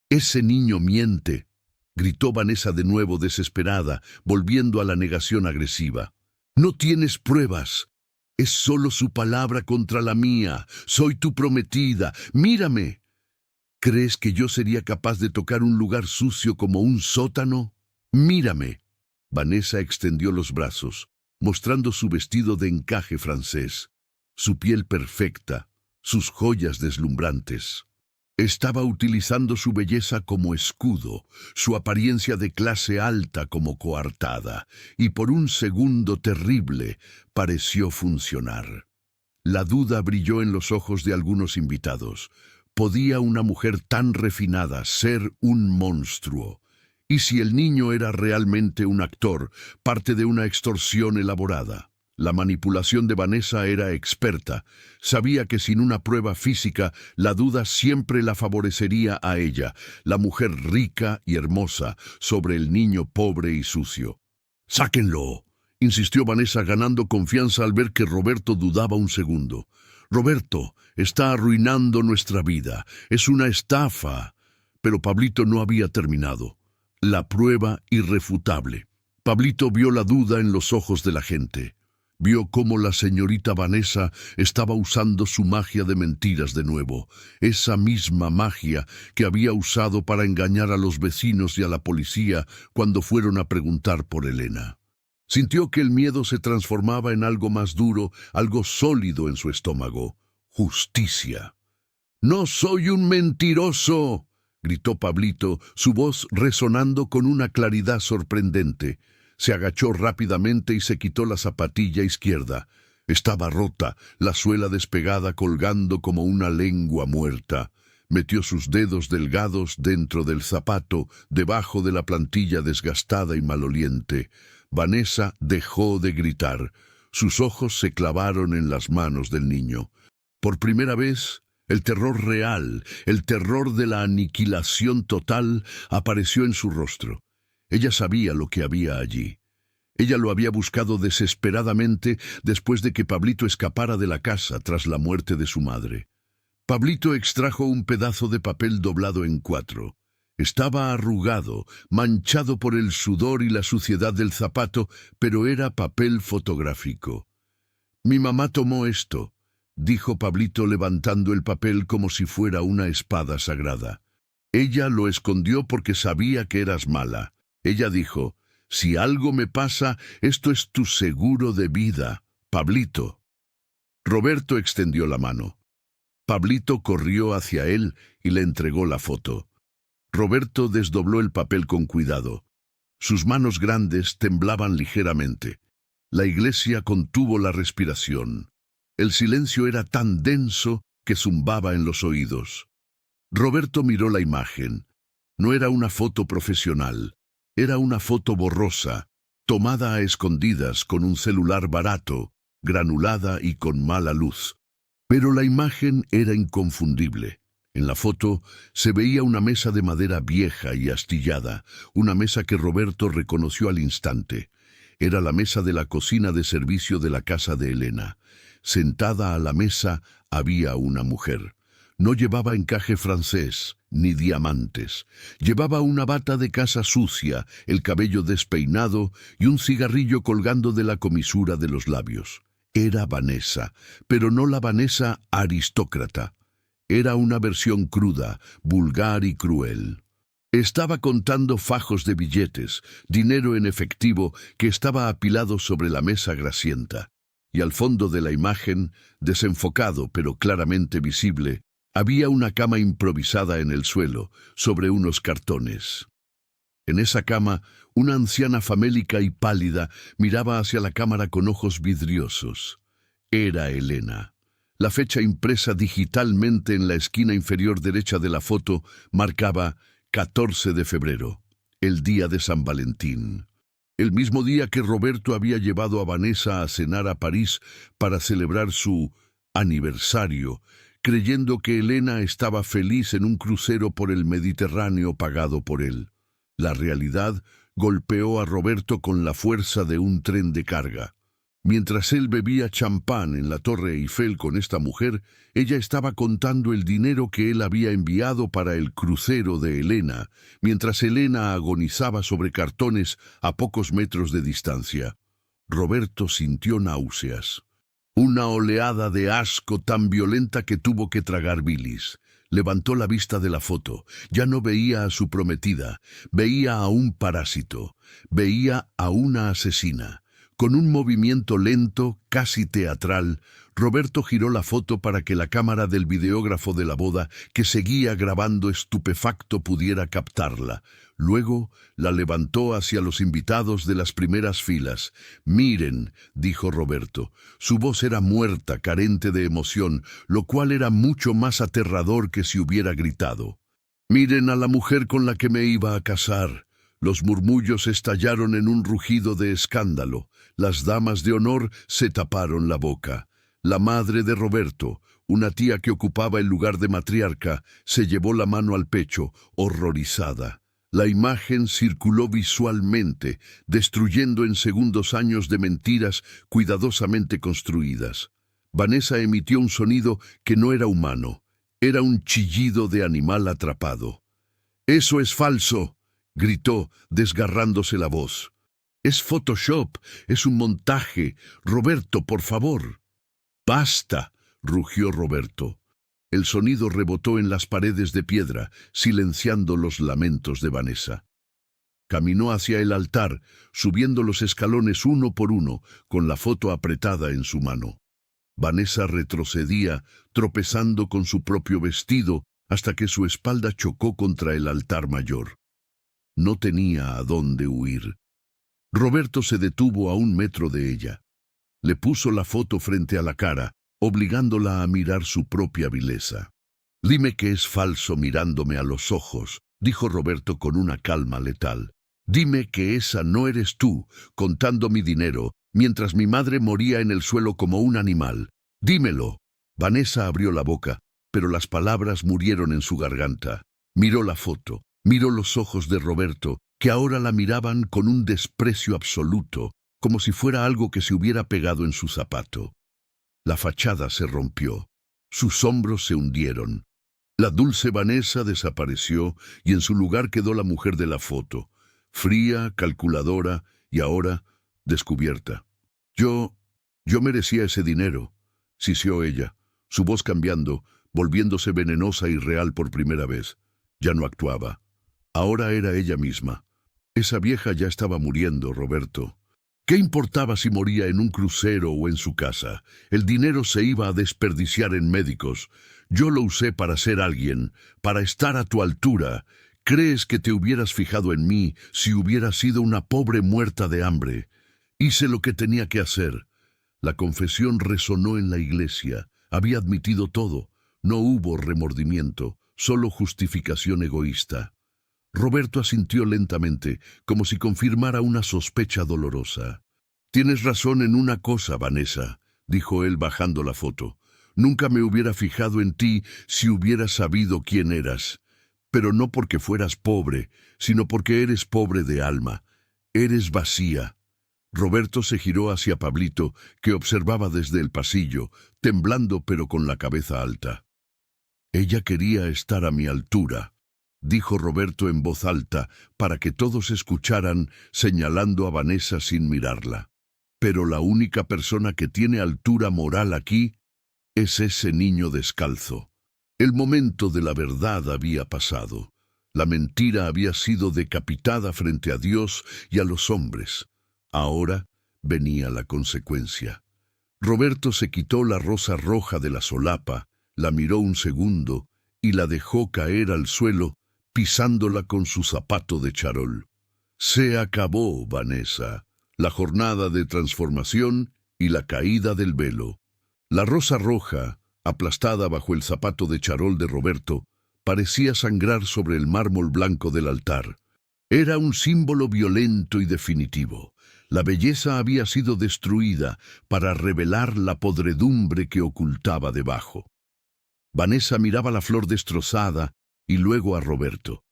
Ese niño miente, gritó Vanessa de nuevo desesperada, volviendo a la negación agresiva. No tienes pruebas. Es solo su palabra contra la mía. Soy tu prometida. Mírame. ¿Crees que yo sería capaz de tocar un lugar sucio como un sótano? Mírame. Vanessa extendió los brazos, mostrando su vestido de encaje francés, su piel perfecta, sus joyas deslumbrantes. Estaba utilizando su belleza como escudo, su apariencia de clase alta como coartada, y por un segundo terrible pareció funcionar. La duda brilló en los ojos de algunos invitados. ¿Podía una mujer tan refinada ser un monstruo? ¿Y si el niño era realmente un actor, parte de una extorsión elaborada? La manipulación de Vanessa era experta. Sabía que sin una prueba física, la duda siempre la favorecería a ella, la mujer rica y hermosa, sobre el niño pobre y sucio. «¡Sáquenlo!», insistió Vanessa, ganando confianza al ver que Roberto dudaba un segundo. «Roberto, está arruinando nuestra vida. Es una estafa». Pero Pablito no había terminado. La prueba irrefutable. Pablito vio la duda en los ojos de la gente. Vio cómo la señorita Vanessa estaba usando su magia de mentiras de nuevo, esa misma magia que había usado para engañar a los vecinos y a la policía cuando fueron a preguntar por Elena. Sintió que el miedo se transformaba en algo más duro, algo sólido en su estómago. Justicia. «¡No soy un mentiroso!», gritó Pablito, su voz resonando con una claridad sorprendente. Se agachó rápidamente y se quitó la zapatilla izquierda. Estaba rota, la suela despegada colgando como una lengua muerta. Metió sus dedos delgados dentro del zapato, debajo de la plantilla desgastada y maloliente. Vanessa dejó de gritar. Sus ojos se clavaron en las manos del niño. Por primera vez, el terror real, el terror de la aniquilación total, apareció en su rostro. Ella sabía lo que había allí. Ella lo había buscado desesperadamente después de que Pablito escapara de la casa tras la muerte de su madre. Pablito extrajo un pedazo de papel doblado en 4. Estaba arrugado, manchado por el sudor y la suciedad del zapato, pero era papel fotográfico. «Mi mamá tomó esto», dijo Pablito levantando el papel como si fuera una espada sagrada. «Ella lo escondió porque sabía que eras mala. Ella dijo, si algo me pasa, esto es tu seguro de vida, Pablito». Roberto extendió la mano. Pablito corrió hacia él y le entregó la foto. Roberto desdobló el papel con cuidado. Sus manos grandes temblaban ligeramente. La iglesia contuvo la respiración. El silencio era tan denso que zumbaba en los oídos. Roberto miró la imagen. No era una foto profesional. Era una foto borrosa, tomada a escondidas con un celular barato, granulada y con mala luz. Pero la imagen era inconfundible. En la foto se veía una mesa de madera vieja y astillada, una mesa que Roberto reconoció al instante. Era la mesa de la cocina de servicio de la casa de Elena. Sentada a la mesa había una mujer. No llevaba encaje francés, ni diamantes. Llevaba una bata de casa sucia, el cabello despeinado y un cigarrillo colgando de la comisura de los labios. Era Vanessa, pero no la Vanessa aristócrata. Era una versión cruda, vulgar y cruel. Estaba contando fajos de billetes, dinero en efectivo que estaba apilado sobre la mesa grasienta. Y al fondo de la imagen, desenfocado pero claramente visible, había una cama improvisada en el suelo, sobre unos cartones. En esa cama, una anciana famélica y pálida miraba hacia la cámara con ojos vidriosos. Era Elena. La fecha impresa digitalmente en la esquina inferior derecha de la foto marcaba 14 de febrero, el día de San Valentín. El mismo día que Roberto había llevado a Vanessa a cenar a París para celebrar su aniversario, creyendo que Elena estaba feliz en un crucero por el Mediterráneo pagado por él. La realidad golpeó a Roberto con la fuerza de un tren de carga. Mientras él bebía champán en la Torre Eiffel con esta mujer, ella estaba contando el dinero que él había enviado para el crucero de Elena, mientras Elena agonizaba sobre cartones a pocos metros de distancia. Roberto sintió náuseas. Una oleada de asco tan violenta que tuvo que tragar bilis. Levantó la vista de la foto. Ya no veía a su prometida, veía a un parásito, veía a una asesina. Con un movimiento lento, casi teatral, Roberto giró la foto para que la cámara del videógrafo de la boda, que seguía grabando estupefacto, pudiera captarla. Luego la levantó hacia los invitados de las primeras filas. «Miren», dijo Roberto. Su voz era muerta, carente de emoción, lo cual era mucho más aterrador que si hubiera gritado. «Miren a la mujer con la que me iba a casar». Los murmullos estallaron en un rugido de escándalo. Las damas de honor se taparon la boca. La madre de Roberto, una tía que ocupaba el lugar de matriarca, se llevó la mano al pecho, horrorizada. La imagen circuló visualmente, destruyendo en segundos años de mentiras cuidadosamente construidas. Vanessa emitió un sonido que no era humano. Era un chillido de animal atrapado. «Eso es falso», gritó, desgarrándose la voz. «Es Photoshop, es un montaje. Roberto, por favor». «Basta», rugió Roberto. El sonido rebotó en las paredes de piedra, silenciando los lamentos de Vanessa. Caminó hacia el altar, subiendo los escalones uno por uno, con la foto apretada en su mano. Vanessa retrocedía, tropezando con su propio vestido, hasta que su espalda chocó contra el altar mayor. No tenía a dónde huir. Roberto se detuvo a 1 metro de ella. Le puso la foto frente a la cara, obligándola a mirar su propia vileza. «Dime que es falso mirándome a los ojos», dijo Roberto con una calma letal. «Dime que esa no eres tú, contando mi dinero, mientras mi madre moría en el suelo como un animal. Dímelo». Vanessa abrió la boca, pero las palabras murieron en su garganta. Miró la foto, miró los ojos de Roberto, que ahora la miraban con un desprecio absoluto, como si fuera algo que se hubiera pegado en su zapato. La fachada se rompió. Sus hombros se hundieron. La dulce Vanessa desapareció y en su lugar quedó la mujer de la foto, fría, calculadora y ahora descubierta. Yo merecía ese dinero», siseó ella, su voz cambiando, volviéndose venenosa y real por primera vez. Ya no actuaba. Ahora era ella misma. Esa vieja ya estaba muriendo, Roberto. ¿Qué importaba si moría en un crucero o en su casa? El dinero se iba a desperdiciar en médicos. Yo lo usé para ser alguien, para estar a tu altura. ¿Crees que te hubieras fijado en mí si hubiera sido una pobre muerta de hambre? Hice lo que tenía que hacer. La confesión resonó en la iglesia. Había admitido todo. No hubo remordimiento, solo justificación egoísta. Roberto asintió lentamente, como si confirmara una sospecha dolorosa. «Tienes razón en una cosa, Vanessa», dijo él bajando la foto. «Nunca me hubiera fijado en ti si hubiera sabido quién eras. Pero no porque fueras pobre, sino porque eres pobre de alma. Eres vacía». Roberto se giró hacia Pablito, que observaba desde el pasillo, temblando pero con la cabeza alta. «Ella quería estar a mi altura», dijo Roberto en voz alta, para que todos escucharan, señalando a Vanessa sin mirarla. «Pero la única persona que tiene altura moral aquí es ese niño descalzo». El momento de la verdad había pasado. La mentira había sido decapitada frente a Dios y a los hombres. Ahora venía la consecuencia. Roberto se quitó la rosa roja de la solapa, la miró un segundo y la dejó caer al suelo, pisándola con su zapato de charol. Se acabó, Vanessa, la jornada de transformación y la caída del velo. La rosa roja, aplastada bajo el zapato de charol de Roberto, parecía sangrar sobre el mármol blanco del altar. Era un símbolo violento y definitivo. La belleza había sido destruida para revelar la podredumbre que ocultaba debajo. Vanessa miraba la flor destrozada y luego a Roberto,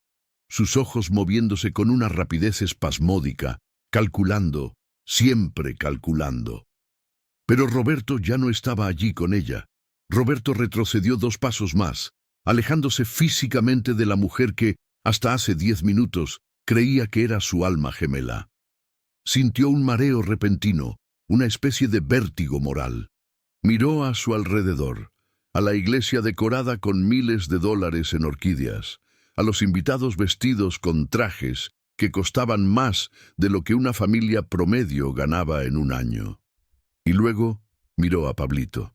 sus ojos moviéndose con una rapidez espasmódica, calculando, siempre calculando. Pero Roberto ya no estaba allí con ella. Roberto retrocedió 2 pasos más, alejándose físicamente de la mujer que, hasta hace 10 minutos, creía que era su alma gemela. Sintió un mareo repentino, una especie de vértigo moral. Miró a su alrededor, a la iglesia decorada con miles de dólares en orquídeas, a los invitados vestidos con trajes que costaban más de lo que una familia promedio ganaba en un año. Y luego miró a Pablito.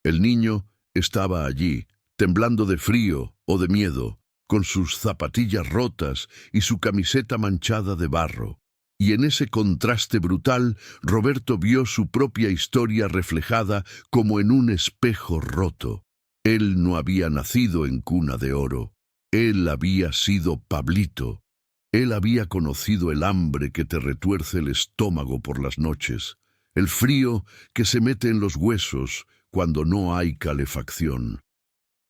El niño estaba allí, temblando de frío o de miedo, con sus zapatillas rotas y su camiseta manchada de barro. Y en ese contraste brutal, Roberto vio su propia historia reflejada como en un espejo roto. Él no había nacido en cuna de oro. Él había sido Pablito. Él había conocido el hambre que te retuerce el estómago por las noches, el frío que se mete en los huesos cuando no hay calefacción.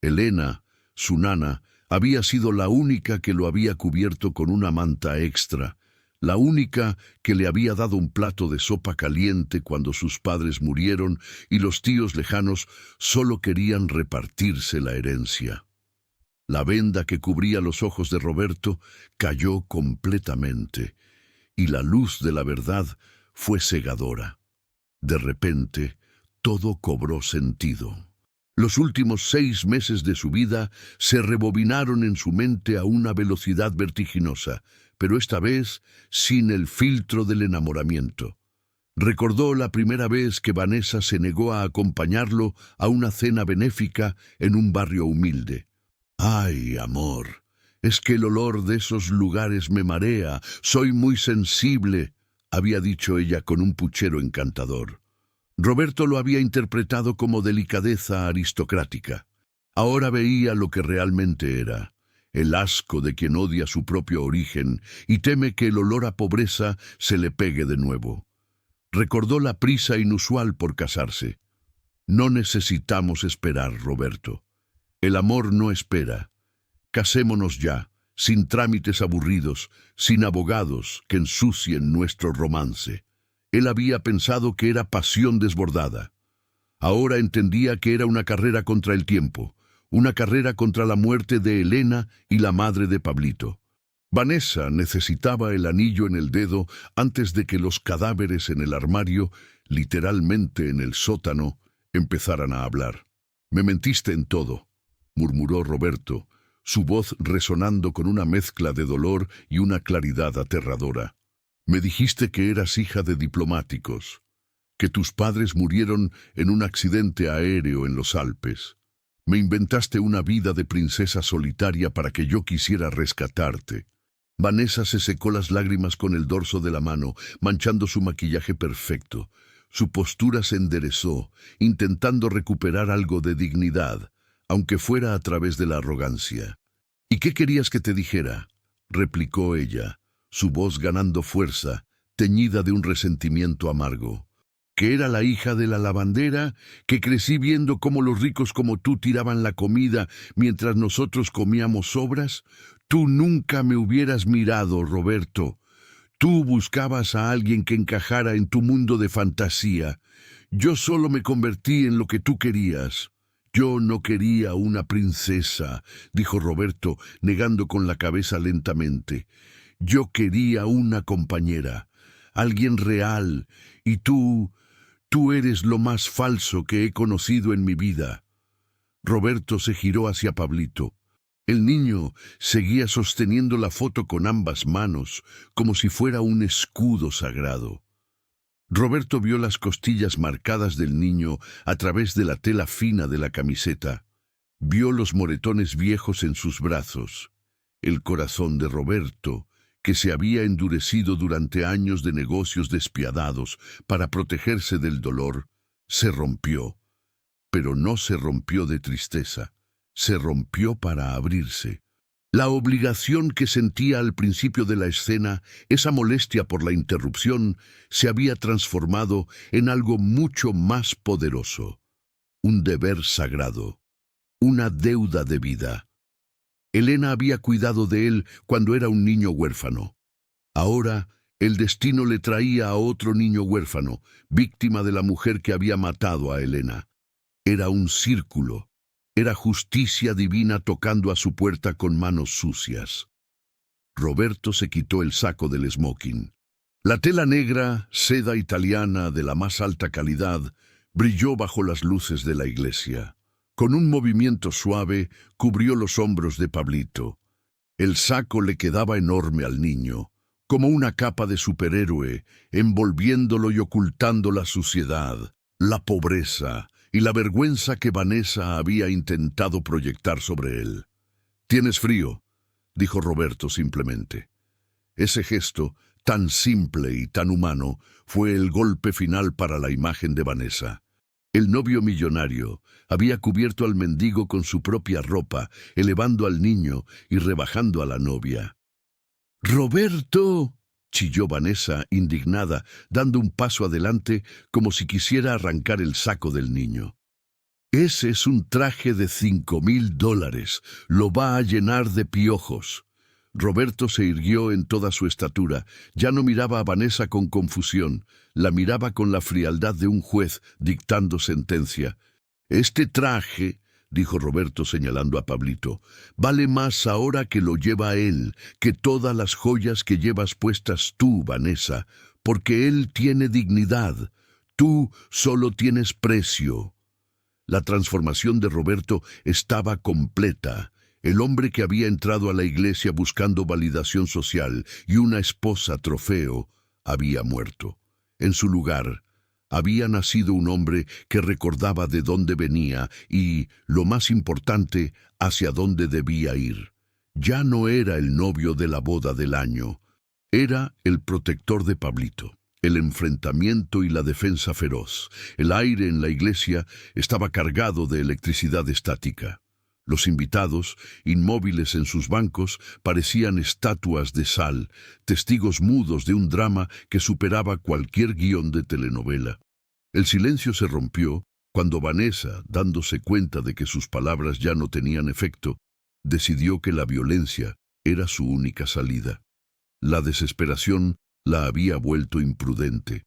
Elena, su nana, había sido la única que lo había cubierto con una manta extra, la única que le había dado un plato de sopa caliente cuando sus padres murieron y los tíos lejanos solo querían repartirse la herencia. La venda que cubría los ojos de Roberto cayó completamente, y la luz de la verdad fue cegadora. De repente, todo cobró sentido. Los últimos 6 meses de su vida se rebobinaron en su mente a una velocidad vertiginosa, pero esta vez sin el filtro del enamoramiento. Recordó la primera vez que Vanessa se negó a acompañarlo a una cena benéfica en un barrio humilde. «Ay, amor, es que el olor de esos lugares me marea, soy muy sensible», había dicho ella con un puchero encantador. Roberto lo había interpretado como delicadeza aristocrática. Ahora veía lo que realmente era: el asco de quien odia su propio origen y teme que el olor a pobreza se le pegue de nuevo. Recordó la prisa inusual por casarse. No necesitamos esperar, Roberto. El amor no espera. Casémonos ya, sin trámites aburridos, sin abogados que ensucien nuestro romance. Él había pensado que era pasión desbordada. Ahora entendía que era una carrera contra el tiempo, una carrera contra la muerte de Elena y la madre de Pablito. Vanessa necesitaba el anillo en el dedo antes de que los cadáveres en el armario, literalmente en el sótano, empezaran a hablar. «Me mentiste en todo», murmuró Roberto, su voz resonando con una mezcla de dolor y una claridad aterradora. «Me dijiste que eras hija de diplomáticos, que tus padres murieron en un accidente aéreo en los Alpes. Me inventaste una vida de princesa solitaria para que yo quisiera rescatarte». Vanessa se secó las lágrimas con el dorso de la mano, manchando su maquillaje perfecto. Su postura se enderezó, intentando recuperar algo de dignidad, aunque fuera a través de la arrogancia. «¿Y qué querías que te dijera?», replicó ella, su voz ganando fuerza, teñida de un resentimiento amargo. «¿Que era la hija de la lavandera? ¿Que crecí viendo cómo los ricos como tú tiraban la comida mientras nosotros comíamos sobras? Tú nunca me hubieras mirado, Roberto. Tú buscabas a alguien que encajara en tu mundo de fantasía. Yo solo me convertí en lo que tú querías». «Yo no quería una princesa», dijo Roberto, negando con la cabeza lentamente. «Yo quería una compañera, alguien real, y tú eres lo más falso que he conocido en mi vida». Roberto se giró hacia Pablito. El niño seguía sosteniendo la foto con ambas manos, como si fuera un escudo sagrado. Roberto vio las costillas marcadas del niño a través de la tela fina de la camiseta. Vio los moretones viejos en sus brazos. El corazón de Roberto, que se había endurecido durante años de negocios despiadados para protegerse del dolor, se rompió. Pero no se rompió de tristeza, se rompió para abrirse. La obligación que sentía al principio de la escena, esa molestia por la interrupción, se había transformado en algo mucho más poderoso. Un deber sagrado, una deuda de vida. Elena había cuidado de él cuando era un niño huérfano. Ahora, el destino le traía a otro niño huérfano, víctima de la mujer que había matado a Elena. Era un círculo. Era justicia divina tocando a su puerta con manos sucias. Roberto se quitó el saco del smoking. La tela negra, seda italiana de la más alta calidad, brilló bajo las luces de la iglesia. Con un movimiento suave, cubrió los hombros de Pablito. El saco le quedaba enorme al niño, como una capa de superhéroe, envolviéndolo y ocultando la suciedad, la pobreza y la vergüenza que Vanessa había intentado proyectar sobre él. «¿Tienes frío?», dijo Roberto simplemente. Ese gesto, tan simple y tan humano, fue el golpe final para la imagen de Vanessa. El novio millonario había cubierto al mendigo con su propia ropa, elevando al niño y rebajando a la novia. «¡Roberto!», chilló Vanessa, indignada, dando un paso adelante como si quisiera arrancar el saco del niño. «Ese es un traje de $5,000. Lo va a llenar de piojos». Roberto se irguió en toda su estatura. Ya no miraba a Vanessa con confusión, la miraba con la frialdad de un juez dictando sentencia. «Este traje dijo Roberto señalando a Pablito. Vale más ahora que lo lleva él, que todas las joyas que llevas puestas tú, Vanessa, porque él tiene dignidad. Tú solo tienes precio. La transformación de Roberto estaba completa. El hombre que había entrado a la iglesia buscando validación social y una esposa trofeo había muerto. En su lugar, había nacido un hombre que recordaba de dónde venía y, lo más importante, hacia dónde debía ir. Ya no era el novio de la boda del año, era el protector de Pablito. El enfrentamiento y la defensa feroz. El aire en la iglesia estaba cargado de electricidad estática. Los invitados, inmóviles en sus bancos, parecían estatuas de sal, testigos mudos de un drama que superaba cualquier guión de telenovela. El silencio se rompió cuando Vanessa, dándose cuenta de que sus palabras ya no tenían efecto, decidió que la violencia era su única salida. La desesperación la había vuelto imprudente.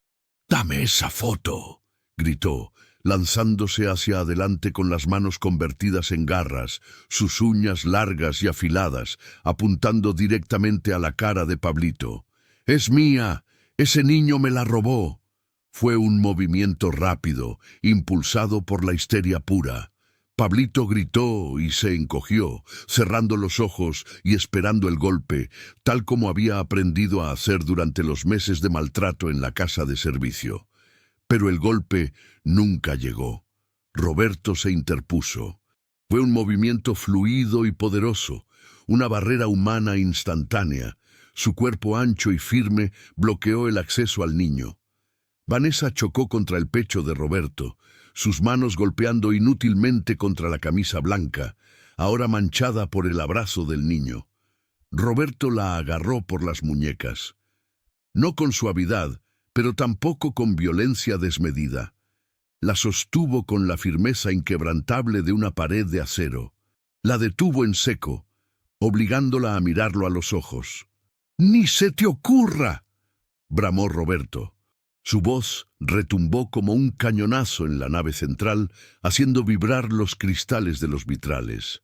«¡Dame esa foto!», gritó, lanzándose hacia adelante con las manos convertidas en garras, sus uñas largas y afiladas, apuntando directamente a la cara de Pablito. «¡Es mía! ¡Ese niño me la robó!». Fue un movimiento rápido, impulsado por la histeria pura. Pablito gritó y se encogió, cerrando los ojos y esperando el golpe, tal como había aprendido a hacer durante los meses de maltrato en la casa de servicio. Pero el golpe nunca llegó. Roberto se interpuso. Fue un movimiento fluido y poderoso, una barrera humana instantánea. Su cuerpo ancho y firme bloqueó el acceso al niño. Vanessa chocó contra el pecho de Roberto, sus manos golpeando inútilmente contra la camisa blanca, ahora manchada por el abrazo del niño. Roberto la agarró por las muñecas. No con suavidad, pero tampoco con violencia desmedida. La sostuvo con la firmeza inquebrantable de una pared de acero. La detuvo en seco, obligándola a mirarlo a los ojos. «¡Ni se te ocurra!», bramó Roberto. Su voz retumbó como un cañonazo en la nave central, haciendo vibrar los cristales de los vitrales.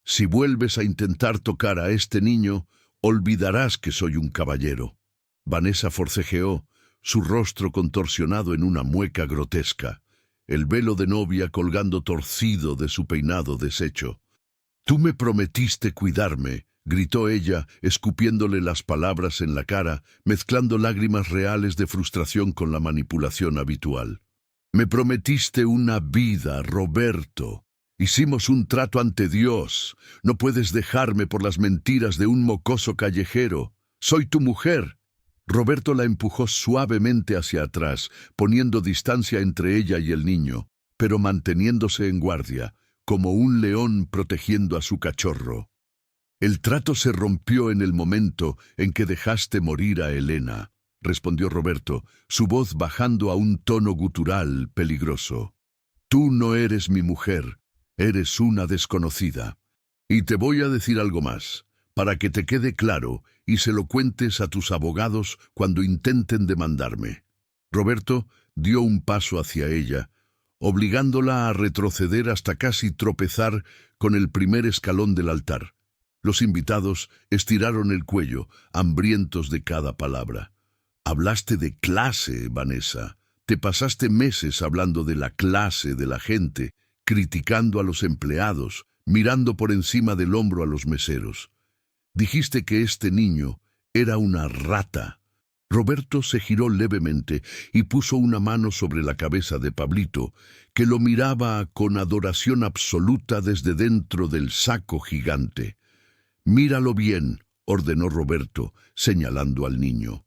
«Si vuelves a intentar tocar a este niño, olvidarás que soy un caballero». Vanessa forcejeó, su rostro contorsionado en una mueca grotesca, el velo de novia colgando torcido de su peinado deshecho. «Tú me prometiste cuidarme», gritó ella, escupiéndole las palabras en la cara, mezclando lágrimas reales de frustración con la manipulación habitual. «Me prometiste una vida, Roberto. Hicimos un trato ante Dios. No puedes dejarme por las mentiras de un mocoso callejero. Soy tu mujer». Roberto la empujó suavemente hacia atrás, poniendo distancia entre ella y el niño, pero manteniéndose en guardia, como un león protegiendo a su cachorro. «El trato se rompió en el momento en que dejaste morir a Elena», respondió Roberto, su voz bajando a un tono gutural peligroso. «Tú no eres mi mujer, eres una desconocida. Y te voy a decir algo más, para que te quede claro y se lo cuentes a tus abogados cuando intenten demandarme». Roberto dio un paso hacia ella, obligándola a retroceder hasta casi tropezar con el primer escalón del altar. Los invitados estiraron el cuello, hambrientos de cada palabra. «Hablaste de clase, Vanessa. Te pasaste meses hablando de la clase de la gente, criticando a los empleados, mirando por encima del hombro a los meseros. Dijiste que este niño era una rata». Roberto se giró levemente y puso una mano sobre la cabeza de Pablito, que lo miraba con adoración absoluta desde dentro del saco gigante. «Míralo bien», ordenó Roberto, señalando al niño.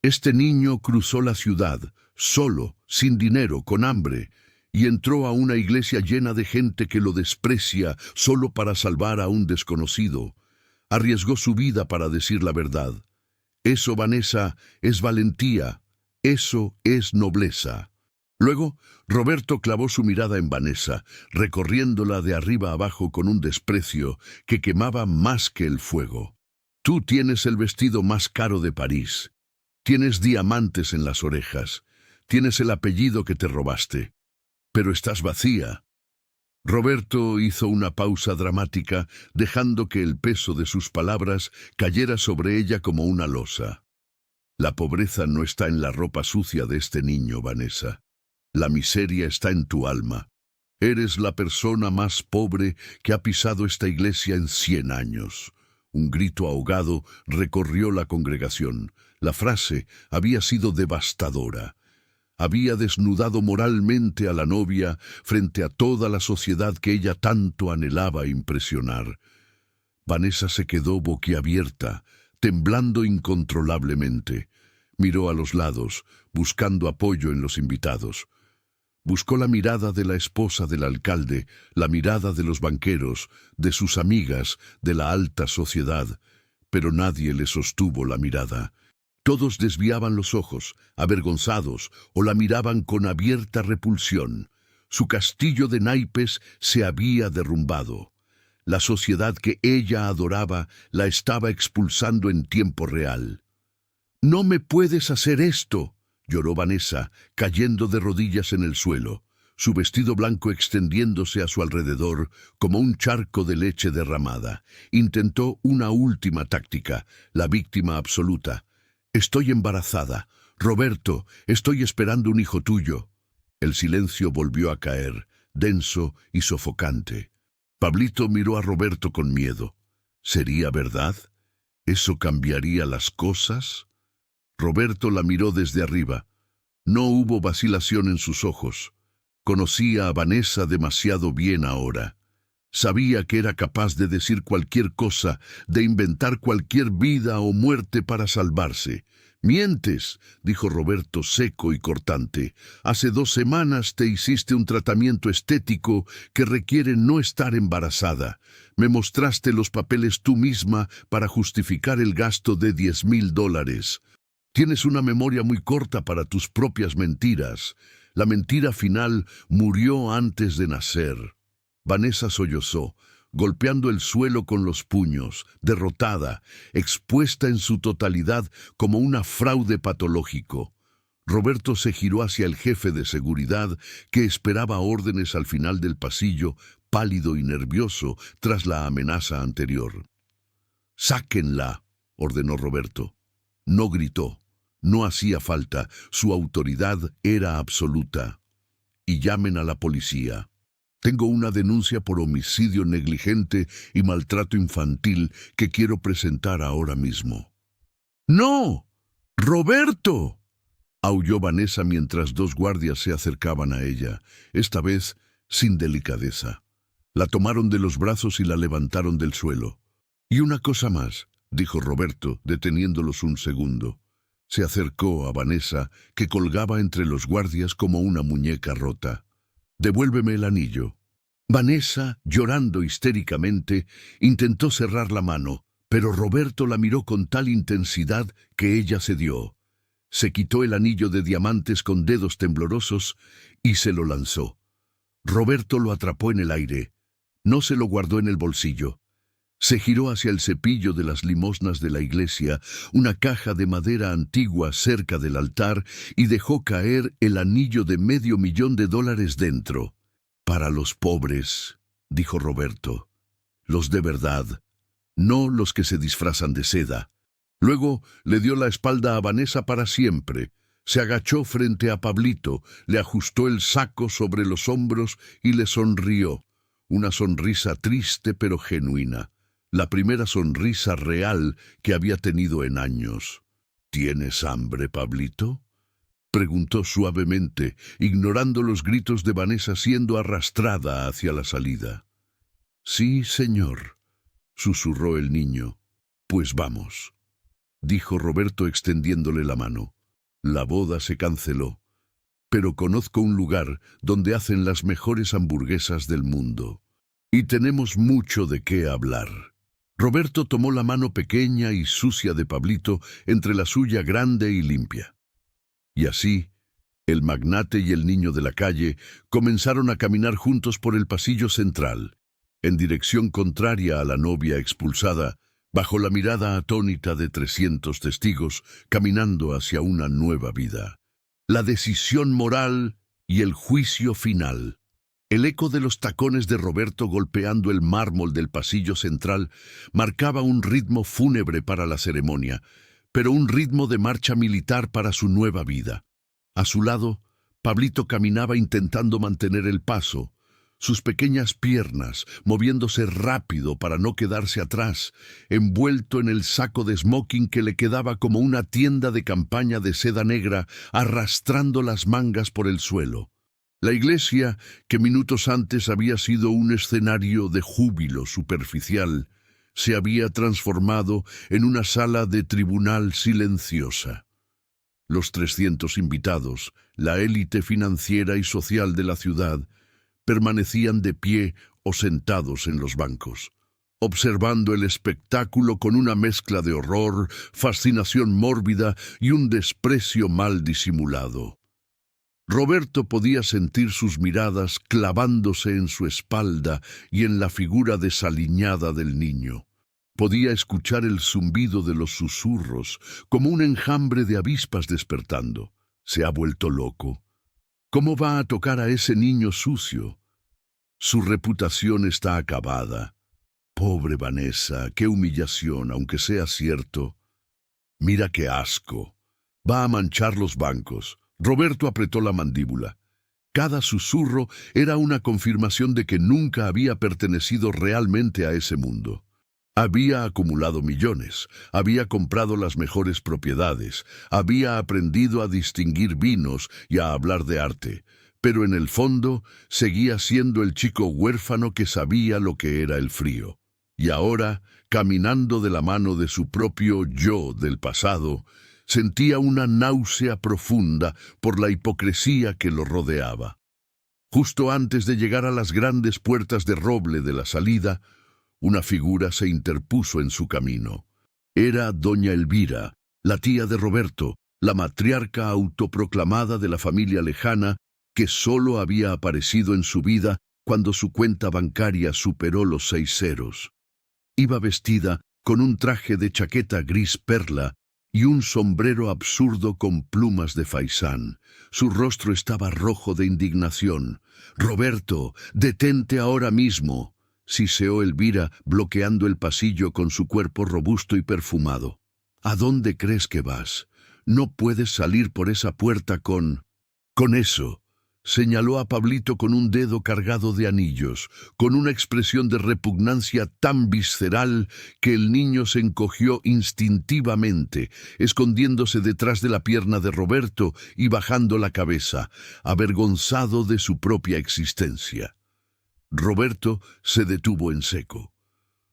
«Este niño cruzó la ciudad, solo, sin dinero, con hambre, y entró a una iglesia llena de gente que lo desprecia solo para salvar a un desconocido. Arriesgó su vida para decir la verdad. Eso, Vanessa, es valentía. Eso es nobleza». Luego, Roberto clavó su mirada en Vanessa, recorriéndola de arriba abajo con un desprecio que quemaba más que el fuego. «Tú tienes el vestido más caro de París. Tienes diamantes en las orejas. Tienes el apellido que te robaste. Pero estás vacía. Roberto hizo una pausa dramática, dejando que el peso de sus palabras cayera sobre ella como una losa. La pobreza no está en la ropa sucia de este niño, Vanessa. La miseria está en tu alma. Eres la persona más pobre que ha pisado esta iglesia en 100 años. Un grito ahogado recorrió la congregación. La frase había sido devastadora. Había desnudado moralmente a la novia frente a toda la sociedad que ella tanto anhelaba impresionar. Vanessa se quedó boquiabierta, temblando incontrolablemente. Miró a los lados, buscando apoyo en los invitados. Buscó la mirada de la esposa del alcalde, la mirada de los banqueros, de sus amigas, de la alta sociedad, pero nadie le sostuvo la mirada. Todos desviaban los ojos, avergonzados, o la miraban con abierta repulsión. Su castillo de naipes se había derrumbado. La sociedad que ella adoraba la estaba expulsando en tiempo real. «No me puedes hacer esto», lloró Vanessa, cayendo de rodillas en el suelo, su vestido blanco extendiéndose a su alrededor como un charco de leche derramada. Intentó una última táctica, la víctima absoluta. «Estoy embarazada. Roberto, estoy esperando un hijo tuyo». El silencio volvió a caer, denso y sofocante. Pablito miró a Roberto con miedo. ¿Sería verdad? ¿Eso cambiaría las cosas? Roberto la miró desde arriba. No hubo vacilación en sus ojos. Conocía a Vanessa demasiado bien ahora. Sabía que era capaz de decir cualquier cosa, de inventar cualquier vida o muerte para salvarse. «Mientes», dijo Roberto seco y cortante. «Hace 2 semanas te hiciste un tratamiento estético que requiere no estar embarazada. Me mostraste los papeles tú misma para justificar el gasto de $10,000. Tienes una memoria muy corta para tus propias mentiras. La mentira final murió antes de nacer». Vanessa sollozó, golpeando el suelo con los puños, derrotada, expuesta en su totalidad como una fraude patológico. Roberto se giró hacia el jefe de seguridad, que esperaba órdenes al final del pasillo, pálido y nervioso tras la amenaza anterior. «Sáquenla», ordenó Roberto. No gritó. No hacía falta. Su autoridad era absoluta. «Y llamen a la policía. Tengo una denuncia por homicidio negligente y maltrato infantil que quiero presentar ahora mismo». «¡No! ¡Roberto!», aulló Vanessa mientras 2 guardias se acercaban a ella, esta vez sin delicadeza. La tomaron de los brazos y la levantaron del suelo. «Y una cosa más», dijo Roberto, deteniéndolos un segundo. Se acercó a Vanessa, que colgaba entre los guardias como una muñeca rota. «Devuélveme el anillo». Vanessa, llorando histéricamente, intentó cerrar la mano, pero Roberto la miró con tal intensidad que ella cedió. Se quitó el anillo de diamantes con dedos temblorosos y se lo lanzó. Roberto lo atrapó en el aire. No se lo guardó en el bolsillo. Se giró hacia el cepillo de las limosnas de la iglesia, una caja de madera antigua cerca del altar, y dejó caer el anillo de $500,000 dentro. «Para los pobres», dijo Roberto. «Los de verdad, no los que se disfrazan de seda». Luego le dio la espalda a Vanessa para siempre. Se agachó frente a Pablito, le ajustó el saco sobre los hombros y le sonrió. Una sonrisa triste pero genuina. La primera sonrisa real que había tenido en años. «¿Tienes hambre, Pablito?», preguntó suavemente, ignorando los gritos de Vanessa siendo arrastrada hacia la salida. «Sí, señor», susurró el niño. «Pues vamos», dijo Roberto extendiéndole la mano. «La boda se canceló, pero conozco un lugar donde hacen las mejores hamburguesas del mundo. Y tenemos mucho de qué hablar». Roberto tomó la mano pequeña y sucia de Pablito entre la suya grande y limpia. Y así, el magnate y el niño de la calle comenzaron a caminar juntos por el pasillo central, en dirección contraria a la novia expulsada, bajo la mirada atónita de 300 testigos, caminando hacia una nueva vida. La decisión moral y el juicio final. El eco de los tacones de Roberto golpeando el mármol del pasillo central marcaba un ritmo fúnebre para la ceremonia, pero un ritmo de marcha militar para su nueva vida. A su lado, Pablito caminaba intentando mantener el paso, sus pequeñas piernas moviéndose rápido para no quedarse atrás, envuelto en el saco de smoking que le quedaba como una tienda de campaña de seda negra, arrastrando las mangas por el suelo. La iglesia, que minutos antes había sido un escenario de júbilo superficial, se había transformado en una sala de tribunal silenciosa. Los 300 invitados, la élite financiera y social de la ciudad, permanecían de pie o sentados en los bancos, observando el espectáculo con una mezcla de horror, fascinación mórbida y un desprecio mal disimulado. Roberto podía sentir sus miradas clavándose en su espalda y en la figura desaliñada del niño. Podía escuchar el zumbido de los susurros, como un enjambre de avispas despertando. Se ha vuelto loco. ¿Cómo va a tocar a ese niño sucio? Su reputación está acabada. Pobre Vanessa, qué humillación, aunque sea cierto. Mira qué asco. Va a manchar los bancos. Roberto apretó la mandíbula. Cada susurro era una confirmación de que nunca había pertenecido realmente a ese mundo. Había acumulado millones, había comprado las mejores propiedades, había aprendido a distinguir vinos y a hablar de arte, pero en el fondo seguía siendo el chico huérfano que sabía lo que era el frío. Y ahora, caminando de la mano de su propio yo del pasado, sentía una náusea profunda por la hipocresía que lo rodeaba. Justo antes de llegar a las grandes puertas de roble de la salida, una figura se interpuso en su camino. Era doña Elvira, la tía de Roberto, la matriarca autoproclamada de la familia lejana que solo había aparecido en su vida cuando su cuenta bancaria superó los 6 ceros. Iba vestida con un traje de chaqueta gris perla y un sombrero absurdo con plumas de faisán. Su rostro estaba rojo de indignación. «Roberto, detente ahora mismo», siseó Elvira, bloqueando el pasillo con su cuerpo robusto y perfumado. «¿A dónde crees que vas? No puedes salir por esa puerta con eso». Señaló a Pablito con un dedo cargado de anillos, con una expresión de repugnancia tan visceral que el niño se encogió instintivamente, escondiéndose detrás de la pierna de Roberto y bajando la cabeza, avergonzado de su propia existencia. Roberto se detuvo en seco.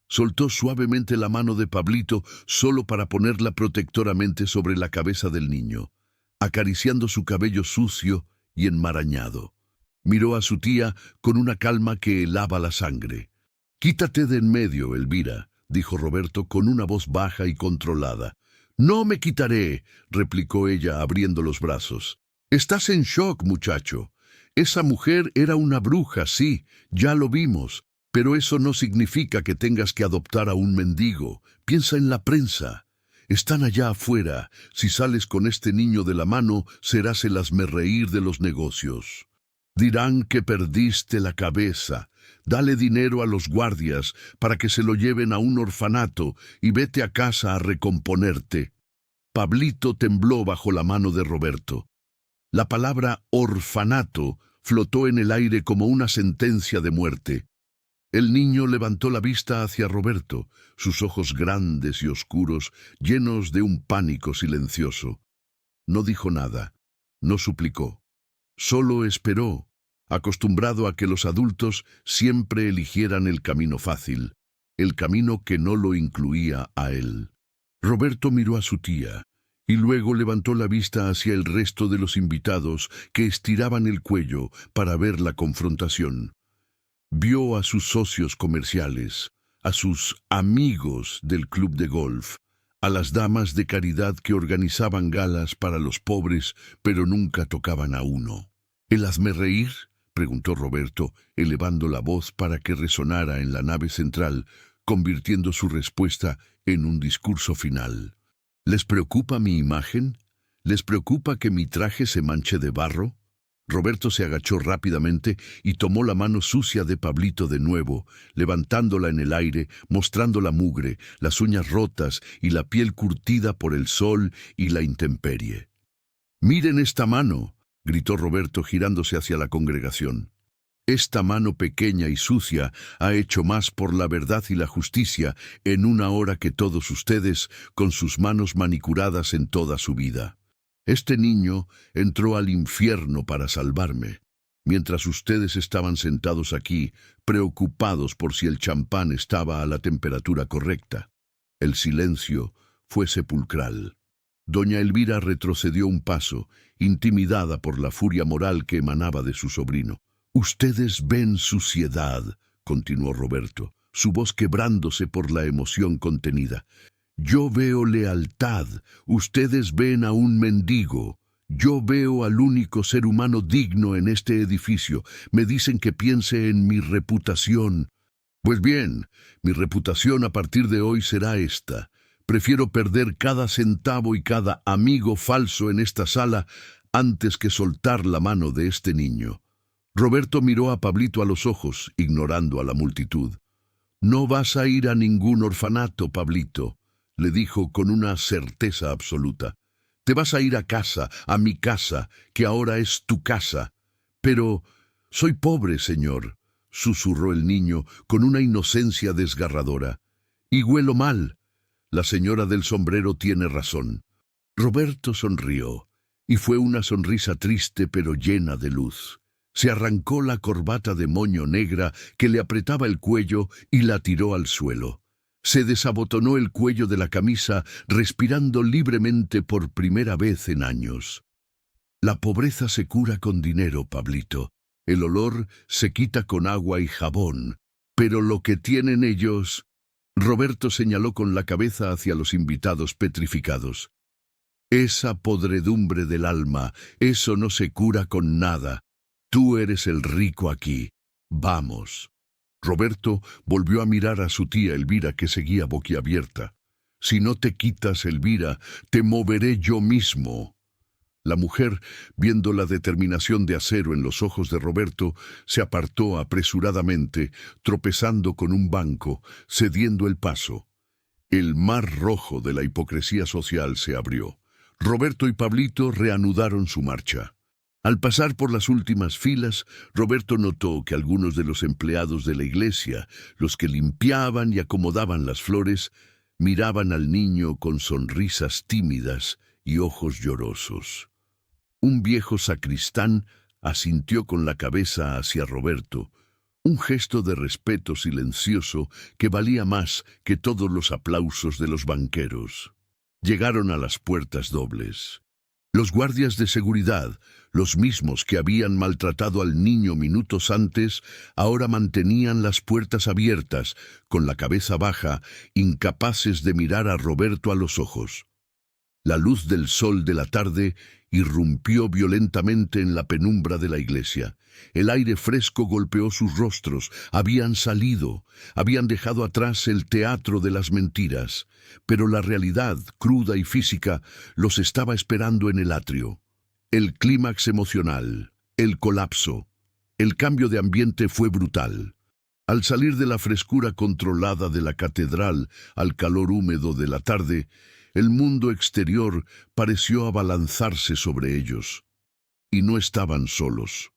Soltó suavemente la mano de Pablito solo para ponerla protectoramente sobre la cabeza del niño, acariciando su cabello sucio y enmarañado. Miró a su tía con una calma que helaba la sangre. «Quítate de en medio, Elvira», dijo Roberto con una voz baja y controlada. «No me quitaré», replicó ella abriendo los brazos. «Estás en shock, muchacho. Esa mujer era una bruja, sí, ya lo vimos, pero eso no significa que tengas que adoptar a un mendigo. Piensa en la prensa. Están allá afuera. Si sales con este niño de la mano, serás el hazmerreír de los negocios. Dirán que perdiste la cabeza. Dale dinero a los guardias para que se lo lleven a un orfanato y vete a casa a recomponerte». Pablito tembló bajo la mano de Roberto. La palabra orfanato flotó en el aire como una sentencia de muerte. El niño levantó la vista hacia Roberto, sus ojos grandes y oscuros, llenos de un pánico silencioso. No dijo nada, no suplicó. Solo esperó, acostumbrado a que los adultos siempre eligieran el camino fácil, el camino que no lo incluía a él. Roberto miró a su tía, y luego levantó la vista hacia el resto de los invitados que estiraban el cuello para ver la confrontación. Vio a sus socios comerciales, a sus amigos del club de golf, a las damas de caridad que organizaban galas para los pobres, pero nunca tocaban a uno. «¿El hazmerreír?», preguntó Roberto, elevando la voz para que resonara en la nave central, convirtiendo su respuesta en un discurso final. «¿Les preocupa mi imagen? ¿Les preocupa que mi traje se manche de barro? Roberto se agachó rápidamente y tomó la mano sucia de Pablito de nuevo, levantándola en el aire, mostrando la mugre, las uñas rotas y la piel curtida por el sol y la intemperie. «Miren esta mano», gritó Roberto girándose hacia la congregación. «Esta mano pequeña y sucia ha hecho más por la verdad y la justicia en una hora que todos ustedes con sus manos manicuradas en toda su vida. Este niño entró al infierno para salvarme, mientras ustedes estaban sentados aquí, preocupados por si el champán estaba a la temperatura correcta». El silencio fue sepulcral. Doña Elvira retrocedió un paso, intimidada por la furia moral que emanaba de su sobrino. «Ustedes ven suciedad», continuó Roberto, su voz quebrándose por la emoción contenida. «Yo veo lealtad, ustedes ven a un mendigo. Yo veo al único ser humano digno en este edificio. Me dicen que piense en mi reputación. Pues bien, mi reputación a partir de hoy será esta. Prefiero perder cada centavo y cada amigo falso en esta sala antes que soltar la mano de este niño». Roberto miró a Pablito a los ojos, ignorando a la multitud. «No vas a ir a ningún orfanato, Pablito», le dijo con una certeza absoluta. «Te vas a ir a casa, a mi casa, que ahora es tu casa». «Pero soy pobre, señor», susurró el niño con una inocencia desgarradora. «Y huelo mal. La señora del sombrero tiene razón». Roberto sonrió, y fue una sonrisa triste pero llena de luz. Se arrancó la corbata de moño negra que le apretaba el cuello y la tiró al suelo. Se desabotonó el cuello de la camisa, respirando libremente por primera vez en años. «La pobreza se cura con dinero, Pablito. El olor se quita con agua y jabón. Pero lo que tienen ellos...» Roberto señaló con la cabeza hacia los invitados petrificados. «Esa podredumbre del alma, eso no se cura con nada. Tú eres el rico aquí. Vamos». Roberto volvió a mirar a su tía Elvira, que seguía boquiabierta. «Si no te quitas, Elvira, te moveré yo mismo». La mujer, viendo la determinación de acero en los ojos de Roberto, se apartó apresuradamente, tropezando con un banco, cediendo el paso. El mar rojo de la hipocresía social se abrió. Roberto y Pablito reanudaron su marcha. Al pasar por las últimas filas, Roberto notó que algunos de los empleados de la iglesia, los que limpiaban y acomodaban las flores, miraban al niño con sonrisas tímidas y ojos llorosos. Un viejo sacristán asintió con la cabeza hacia Roberto, un gesto de respeto silencioso que valía más que todos los aplausos de los banqueros. Llegaron a las puertas dobles. Los guardias de seguridad, los mismos que habían maltratado al niño minutos antes, ahora mantenían las puertas abiertas, con la cabeza baja, incapaces de mirar a Roberto a los ojos. La luz del sol de la tarde irrumpió violentamente en la penumbra de la iglesia. El aire fresco golpeó sus rostros. Habían salido, habían dejado atrás el teatro de las mentiras, pero la realidad, cruda y física, los estaba esperando en el atrio. El clímax emocional, el colapso, el cambio de ambiente fue brutal. Al salir de la frescura controlada de la catedral al calor húmedo de la tarde, el mundo exterior pareció abalanzarse sobre ellos. Y no estaban solos.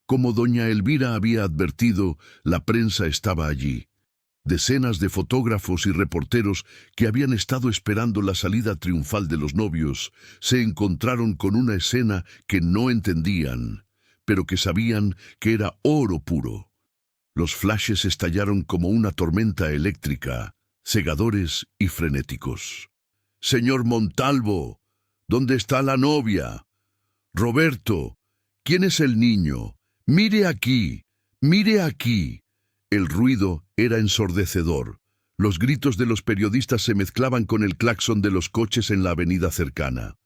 Como doña Elvira había advertido, la prensa estaba allí. Decenas de fotógrafos y reporteros que habían estado esperando la salida triunfal de los novios se encontraron con una escena que no entendían, pero que sabían que era oro puro. Los flashes estallaron como una tormenta eléctrica, cegadores y frenéticos. «Señor Montalvo, ¿dónde está la novia? Roberto, ¿quién es el niño? Mire aquí, mire aquí». El ruido era ensordecedor. Los gritos de los periodistas se mezclaban con el claxon de los coches en la avenida cercana.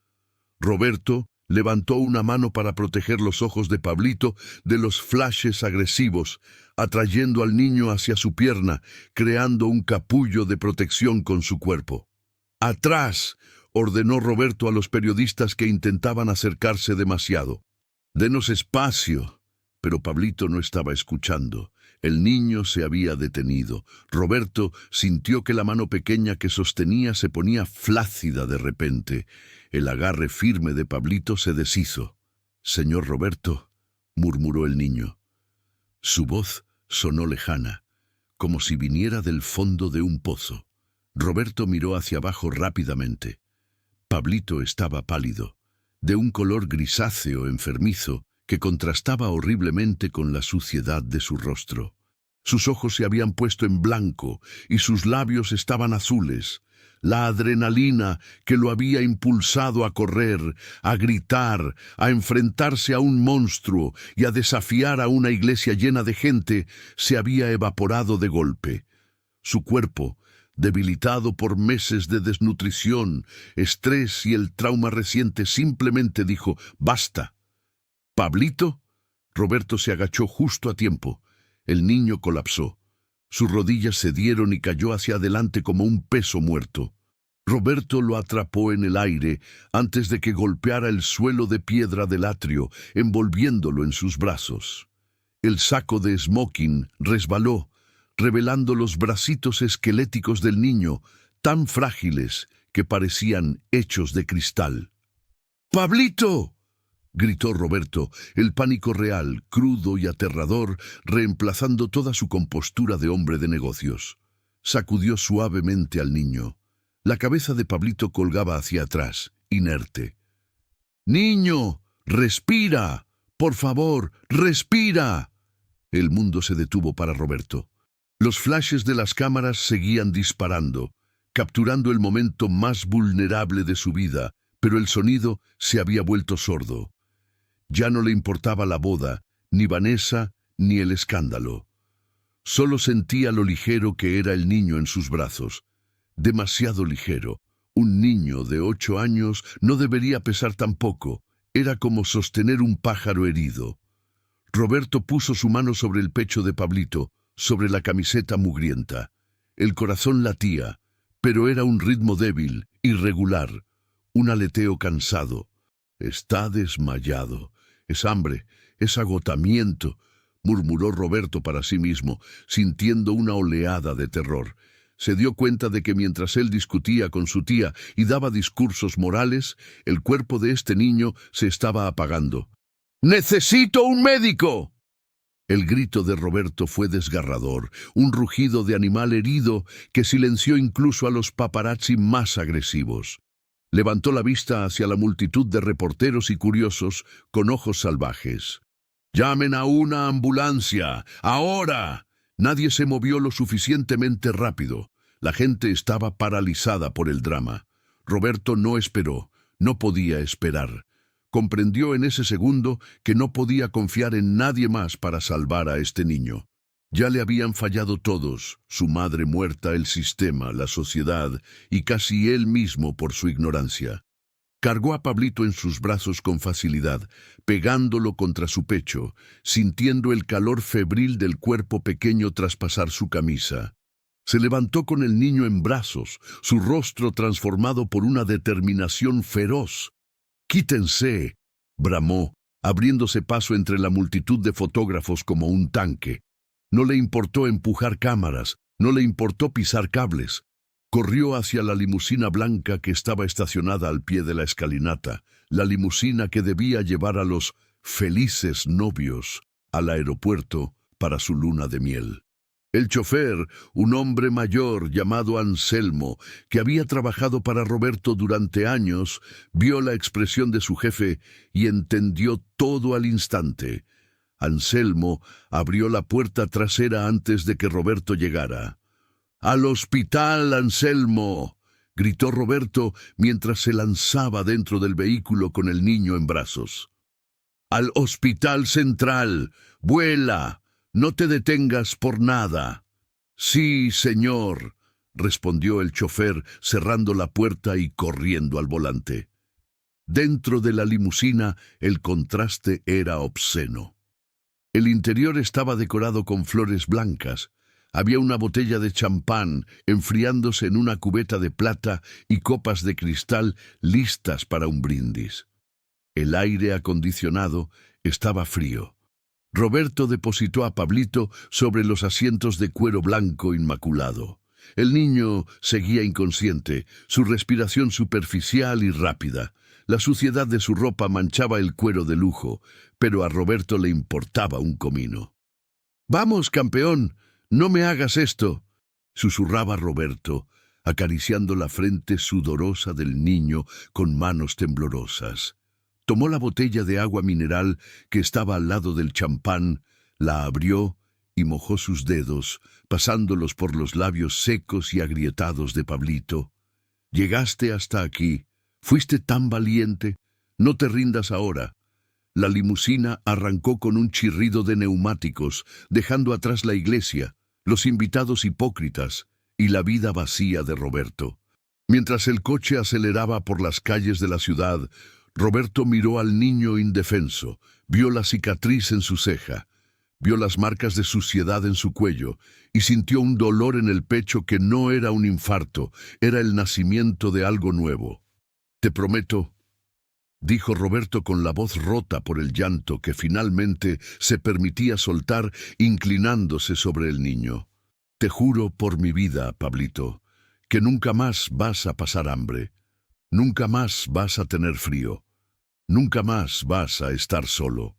Roberto levantó una mano para proteger los ojos de Pablito de los flashes agresivos, atrayendo al niño hacia su pierna, creando un capullo de protección con su cuerpo. «¡Atrás!», ordenó Roberto a los periodistas que intentaban acercarse demasiado. Denos espacio. Pero Pablito no estaba escuchando. El niño se había detenido. Roberto sintió que la mano pequeña que sostenía se ponía flácida de repente. El agarre firme de Pablito se deshizo. «Señor Roberto», murmuró el niño. Su voz sonó lejana, como si viniera del fondo de un pozo. Roberto miró hacia abajo rápidamente. Pablito estaba pálido, de un color grisáceo enfermizo que contrastaba horriblemente con la suciedad de su rostro. Sus ojos se habían puesto en blanco y sus labios estaban azules. La adrenalina que lo había impulsado a correr, a gritar, a enfrentarse a un monstruo y a desafiar a una iglesia llena de gente, se había evaporado de golpe. Su cuerpo, debilitado por meses de desnutrición, estrés y el trauma reciente, simplemente dijo: «¡Basta!». «¿Pablito?». Roberto se agachó justo a tiempo. El niño colapsó. Sus rodillas cedieron y cayó hacia adelante como un peso muerto. Roberto lo atrapó en el aire antes de que golpeara el suelo de piedra del atrio, envolviéndolo en sus brazos. El saco de smoking resbaló, revelando los bracitos esqueléticos del niño, tan frágiles que parecían hechos de cristal. «¡Pablito!», gritó Roberto, el pánico real, crudo y aterrador, reemplazando toda su compostura de hombre de negocios. Sacudió suavemente al niño. La cabeza de Pablito colgaba hacia atrás, inerte. «¡Niño! ¡Respira! ¡Por favor, respira!». El mundo se detuvo para Roberto. Los flashes de las cámaras seguían disparando, capturando el momento más vulnerable de su vida, pero el sonido se había vuelto sordo. Ya no le importaba la boda, ni Vanessa, ni el escándalo. Solo sentía lo ligero que era el niño en sus brazos. Demasiado ligero. Un niño de 8 años no debería pesar tan poco. Era como sostener un pájaro herido. Roberto puso su mano sobre el pecho de Pablito, sobre la camiseta mugrienta. El corazón latía, pero era un ritmo débil, irregular, un aleteo cansado. «Está desmayado. Es hambre, es agotamiento», murmuró Roberto para sí mismo, sintiendo una oleada de terror. Se dio cuenta de que mientras él discutía con su tía y daba discursos morales, el cuerpo de este niño se estaba apagando. «¡Necesito un médico!». El grito de Roberto fue desgarrador, un rugido de animal herido que silenció incluso a los paparazzi más agresivos. Levantó la vista hacia la multitud de reporteros y curiosos con ojos salvajes. «¡Llamen a una ambulancia! ¡Ahora!». Nadie se movió lo suficientemente rápido. La gente estaba paralizada por el drama. Roberto no esperó, no podía esperar. Comprendió en ese segundo que no podía confiar en nadie más para salvar a este niño. Ya le habían fallado todos, su madre muerta, el sistema, la sociedad y casi él mismo por su ignorancia. Cargó a Pablito en sus brazos con facilidad, pegándolo contra su pecho, sintiendo el calor febril del cuerpo pequeño traspasar su camisa. Se levantó con el niño en brazos, su rostro transformado por una determinación feroz. «¡Quítense!», bramó, abriéndose paso entre la multitud de fotógrafos como un tanque. No le importó empujar cámaras, no le importó pisar cables. Corrió hacia la limusina blanca que estaba estacionada al pie de la escalinata, la limusina que debía llevar a los felices novios al aeropuerto para su luna de miel. El chofer, un hombre mayor llamado Anselmo, que había trabajado para Roberto durante años, vio la expresión de su jefe y entendió todo al instante. Anselmo abrió la puerta trasera antes de que Roberto llegara. «¡Al hospital, Anselmo!», gritó Roberto mientras se lanzaba dentro del vehículo con el niño en brazos. «¡Al hospital central! ¡Vuela! No te detengas por nada». «Sí, señor», respondió el chofer, cerrando la puerta y corriendo al volante. Dentro de la limusina, el contraste era obsceno. El interior estaba decorado con flores blancas. Había una botella de champán enfriándose en una cubeta de plata y copas de cristal listas para un brindis. El aire acondicionado estaba frío. Roberto depositó a Pablito sobre los asientos de cuero blanco inmaculado. El niño seguía inconsciente, su respiración superficial y rápida. La suciedad de su ropa manchaba el cuero de lujo, pero a Roberto le importaba un comino. «Vamos, campeón, no me hagas esto», susurraba Roberto, acariciando la frente sudorosa del niño con manos temblorosas. Tomó la botella de agua mineral que estaba al lado del champán, la abrió y mojó sus dedos, pasándolos por los labios secos y agrietados de Pablito. «Llegaste hasta aquí. Fuiste tan valiente. No te rindas ahora». La limusina arrancó con un chirrido de neumáticos, dejando atrás la iglesia, los invitados hipócritas y la vida vacía de Roberto. Mientras el coche aceleraba por las calles de la ciudad, Roberto miró al niño indefenso, vio la cicatriz en su ceja, vio las marcas de suciedad en su cuello y sintió un dolor en el pecho que no era un infarto, era el nacimiento de algo nuevo. «Te prometo», dijo Roberto con la voz rota por el llanto que finalmente se permitía soltar inclinándose sobre el niño. «Te juro por mi vida, Pablito, que nunca más vas a pasar hambre. Nunca más vas a tener frío. Nunca más vas a estar solo.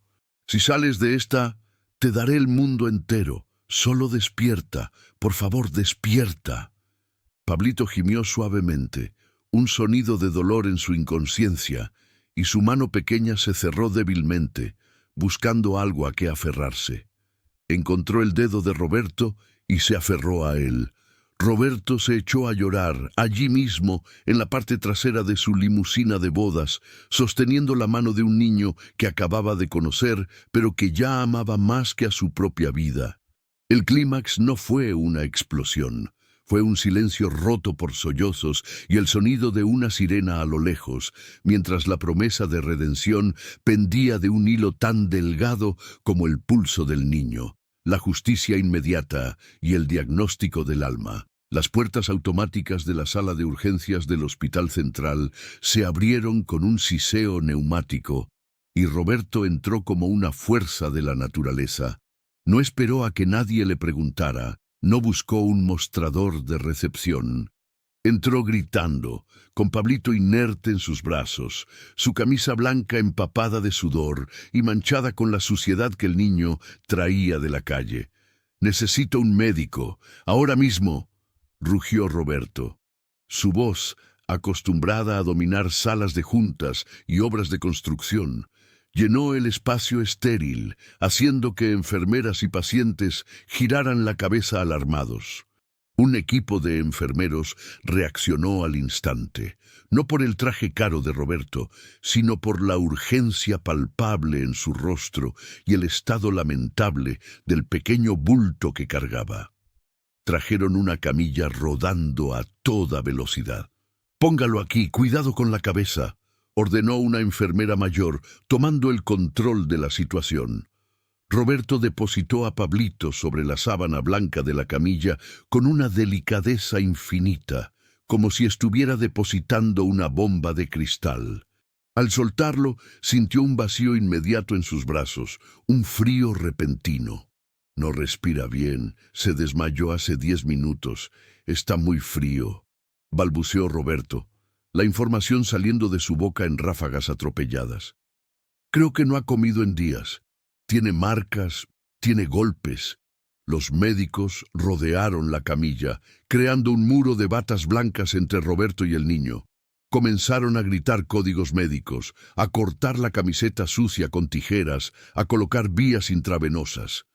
Si sales de esta, te daré el mundo entero. Solo despierta, por favor, despierta». Pablito gimió suavemente, un sonido de dolor en su inconsciencia, y su mano pequeña se cerró débilmente, buscando algo a qué aferrarse. Encontró el dedo de Roberto y se aferró a él. Roberto se echó a llorar, allí mismo, en la parte trasera de su limusina de bodas, sosteniendo la mano de un niño que acababa de conocer, pero que ya amaba más que a su propia vida. El clímax no fue una explosión. Fue un silencio roto por sollozos y el sonido de una sirena a lo lejos, mientras la promesa de redención pendía de un hilo tan delgado como el pulso del niño. La justicia inmediata y el diagnóstico del alma. Las puertas automáticas de la sala de urgencias del Hospital Central se abrieron con un siseo neumático y Roberto entró como una fuerza de la naturaleza. No esperó a que nadie le preguntara, no buscó un mostrador de recepción. Entró gritando, con Pablito inerte en sus brazos, su camisa blanca empapada de sudor y manchada con la suciedad que el niño traía de la calle. «Necesito un médico, ahora mismo», rugió Roberto. Su voz, acostumbrada a dominar salas de juntas y obras de construcción, llenó el espacio estéril, haciendo que enfermeras y pacientes giraran la cabeza alarmados. Un equipo de enfermeros reaccionó al instante, no por el traje caro de Roberto, sino por la urgencia palpable en su rostro y el estado lamentable del pequeño bulto que cargaba. Trajeron una camilla rodando a toda velocidad. «Póngalo aquí, cuidado con la cabeza», ordenó una enfermera mayor, tomando el control de la situación. Roberto depositó a Pablito sobre la sábana blanca de la camilla con una delicadeza infinita, como si estuviera depositando una bomba de cristal. Al soltarlo, sintió un vacío inmediato en sus brazos, un frío repentino. «No respira bien, se desmayó hace 10 minutos, está muy frío», balbuceó Roberto, la información saliendo de su boca en ráfagas atropelladas. «Creo que no ha comido en días. Tiene marcas, tiene golpes». Los médicos rodearon la camilla, creando un muro de batas blancas entre Roberto y el niño. Comenzaron a gritar códigos médicos, a cortar la camiseta sucia con tijeras, a colocar vías intravenosas.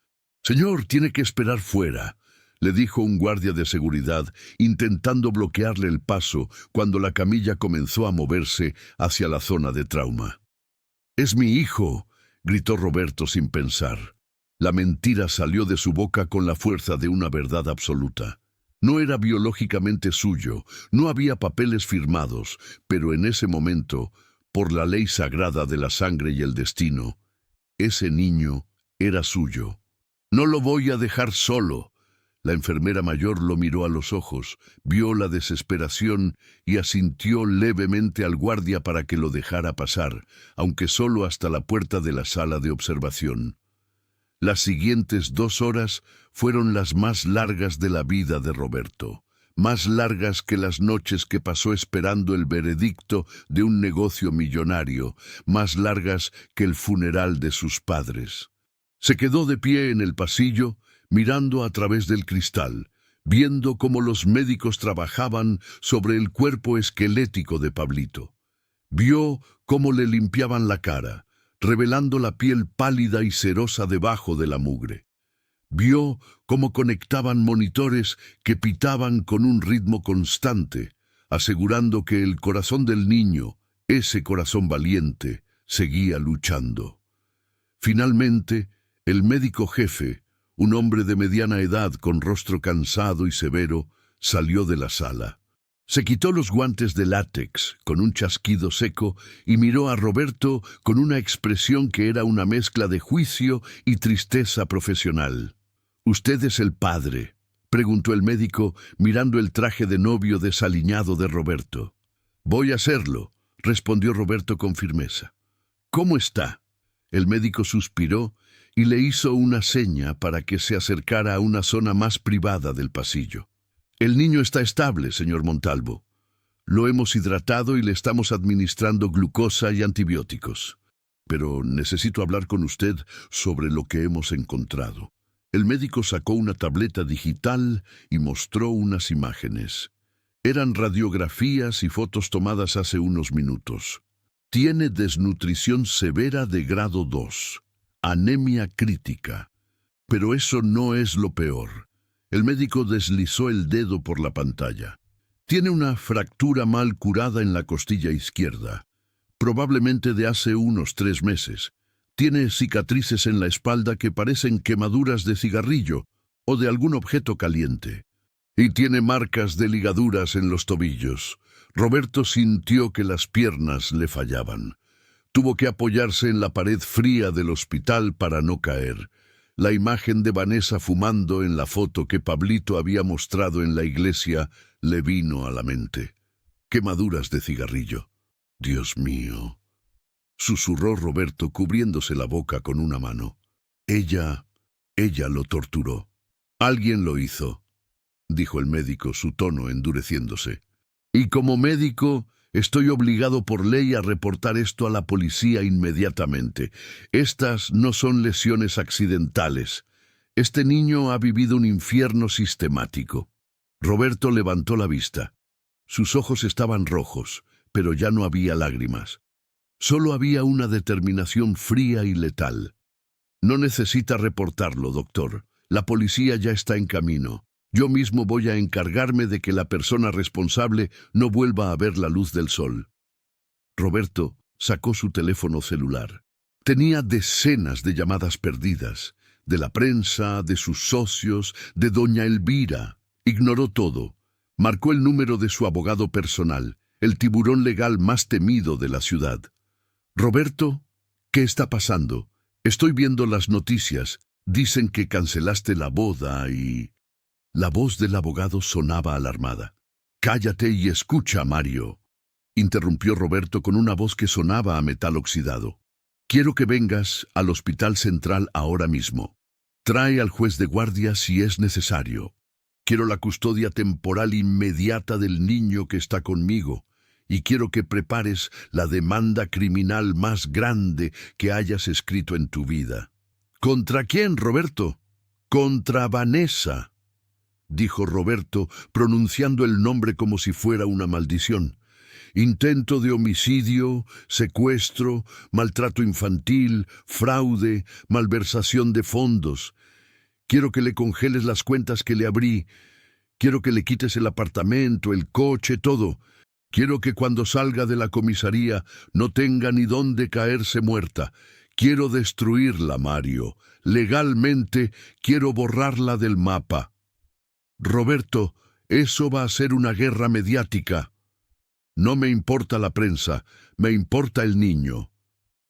«Señor, tiene que esperar fuera», le dijo un guardia de seguridad, intentando bloquearle el paso cuando la camilla comenzó a moverse hacia la zona de trauma. «Es mi hijo», gritó Roberto sin pensar. La mentira salió de su boca con la fuerza de una verdad absoluta. No era biológicamente suyo, no había papeles firmados, pero en ese momento, por la ley sagrada de la sangre y el destino, ese niño era suyo. «No lo voy a dejar solo», La enfermera mayor lo miró a los ojos, vio la desesperación y asintió levemente al guardia para que lo dejara pasar, aunque solo hasta la puerta de la sala de observación. Las siguientes 2 horas fueron las más largas de la vida de Roberto, más largas que las noches que pasó esperando el veredicto de un negocio millonario, más largas que el funeral de sus padres. Se quedó de pie en el pasillo, mirando a través del cristal, viendo cómo los médicos trabajaban sobre el cuerpo esquelético de Pablito. Vio cómo le limpiaban la cara, revelando la piel pálida y cerosa debajo de la mugre. Vio cómo conectaban monitores que pitaban con un ritmo constante, asegurando que el corazón del niño, ese corazón valiente, seguía luchando. Finalmente, el médico jefe, un hombre de mediana edad con rostro cansado y severo, salió de la sala. Se quitó los guantes de látex con un chasquido seco y miró a Roberto con una expresión que era una mezcla de juicio y tristeza profesional. «¿Usted es el padre?», preguntó el médico mirando el traje de novio desaliñado de Roberto. «Voy a serlo», respondió Roberto con firmeza. «¿Cómo está?». El médico suspiró y le hizo una seña para que se acercara a una zona más privada del pasillo. «El niño está estable, señor Montalvo. Lo hemos hidratado y le estamos administrando glucosa y antibióticos. Pero necesito hablar con usted sobre lo que hemos encontrado». El médico sacó una tableta digital y mostró unas imágenes. Eran radiografías y fotos tomadas hace unos minutos. «Tiene desnutrición severa de grado 2. Anemia crítica. Pero eso no es lo peor». El médico deslizó el dedo por la pantalla. «Tiene una fractura mal curada en la costilla izquierda, probablemente de hace unos 3 meses. Tiene cicatrices en la espalda que parecen quemaduras de cigarrillo o de algún objeto caliente. Y tiene marcas de ligaduras en los tobillos». Roberto sintió que las piernas le fallaban. Tuvo que apoyarse en la pared fría del hospital para no caer. La imagen de Vanessa fumando en la foto que Pablito había mostrado en la iglesia le vino a la mente. Quemaduras de cigarrillo. «Dios mío», susurró Roberto cubriéndose la boca con una mano. Ella lo torturó». «Alguien lo hizo», dijo el médico, su tono endureciéndose. «Y como médico, estoy obligado por ley a reportar esto a la policía inmediatamente. Estas no son lesiones accidentales. Este niño ha vivido un infierno sistemático». Roberto levantó la vista. Sus ojos estaban rojos, pero ya no había lágrimas. Solo había una determinación fría y letal. «No necesita reportarlo, doctor. La policía ya está en camino. Yo mismo voy a encargarme de que la persona responsable no vuelva a ver la luz del sol». Roberto sacó su teléfono celular. Tenía decenas de llamadas perdidas, de la prensa, de sus socios, de doña Elvira. Ignoró todo. Marcó el número de su abogado personal, el tiburón legal más temido de la ciudad. «Roberto, ¿qué está pasando? Estoy viendo las noticias. Dicen que cancelaste la boda y...». La voz del abogado sonaba alarmada. «Cállate y escucha, Mario», interrumpió Roberto con una voz que sonaba a metal oxidado. «Quiero que vengas al Hospital Central ahora mismo. Trae al juez de guardia si es necesario. Quiero la custodia temporal inmediata del niño que está conmigo. Y quiero que prepares la demanda criminal más grande que hayas escrito en tu vida». «¿Contra quién, Roberto?» «Contra Vanessa», dijo Roberto, pronunciando el nombre como si fuera una maldición. «Intento de homicidio, secuestro, maltrato infantil, fraude, malversación de fondos. Quiero que le congeles las cuentas que le abrí. Quiero que le quites el apartamento, el coche, todo. Quiero que cuando salga de la comisaría no tenga ni dónde caerse muerta. Quiero destruirla, Mario. Legalmente quiero borrarla del mapa». «Roberto, eso va a ser una guerra mediática». «No me importa la prensa, me importa el niño».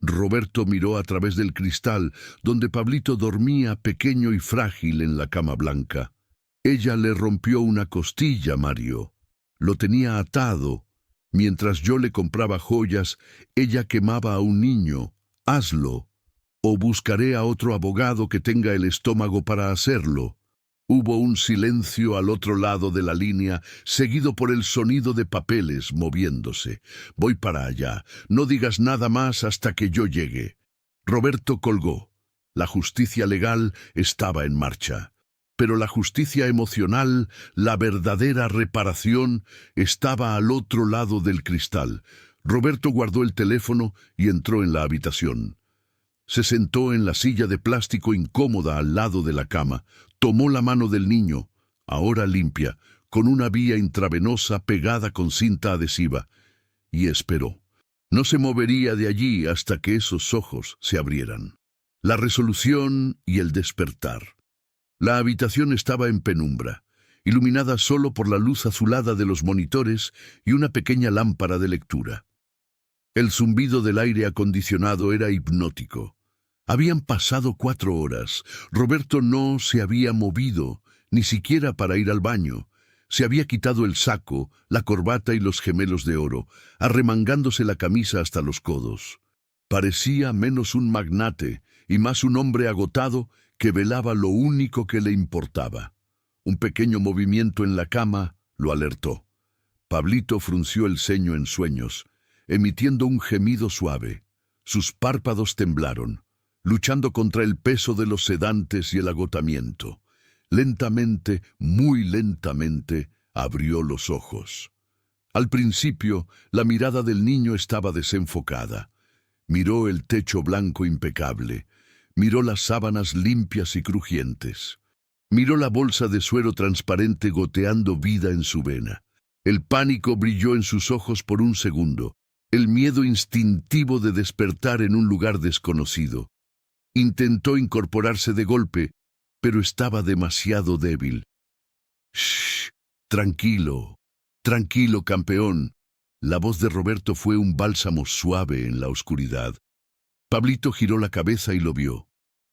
Roberto miró a través del cristal, donde Pablito dormía pequeño y frágil en la cama blanca. Ella le rompió una costilla, Mario. Lo tenía atado. Mientras yo le compraba joyas, ella quemaba a un niño. Hazlo, o buscaré a otro abogado que tenga el estómago para hacerlo. Hubo un silencio al otro lado de la línea, seguido por el sonido de papeles moviéndose. Voy para allá. No digas nada más hasta que yo llegue. Roberto colgó. La justicia legal estaba en marcha. Pero la justicia emocional, la verdadera reparación, estaba al otro lado del cristal. Roberto guardó el teléfono y entró en la habitación. Se sentó en la silla de plástico incómoda al lado de la cama, tomó la mano del niño, ahora limpia, con una vía intravenosa pegada con cinta adhesiva, y esperó. No se movería de allí hasta que esos ojos se abrieran. La resolución y el despertar. La habitación estaba en penumbra, iluminada solo por la luz azulada de los monitores y una pequeña lámpara de lectura. El zumbido del aire acondicionado era hipnótico. Habían pasado 4 horas. Roberto no se había movido, ni siquiera para ir al baño. Se había quitado el saco, la corbata y los gemelos de oro, arremangándose la camisa hasta los codos. Parecía menos un magnate y más un hombre agotado que velaba lo único que le importaba. Un pequeño movimiento en la cama lo alertó. Pablito frunció el ceño en sueños, emitiendo un gemido suave. Sus párpados temblaron, luchando contra el peso de los sedantes y el agotamiento. Lentamente, muy lentamente, abrió los ojos. Al principio, la mirada del niño estaba desenfocada. Miró el techo blanco impecable. Miró las sábanas limpias y crujientes. Miró la bolsa de suero transparente goteando vida en su vena. El pánico brilló en sus ojos por un segundo. El miedo instintivo de despertar en un lugar desconocido. Intentó incorporarse de golpe, pero estaba demasiado débil. «Shh, tranquilo, tranquilo, campeón». La voz de Roberto fue un bálsamo suave en la oscuridad. Pablito giró la cabeza y lo vio.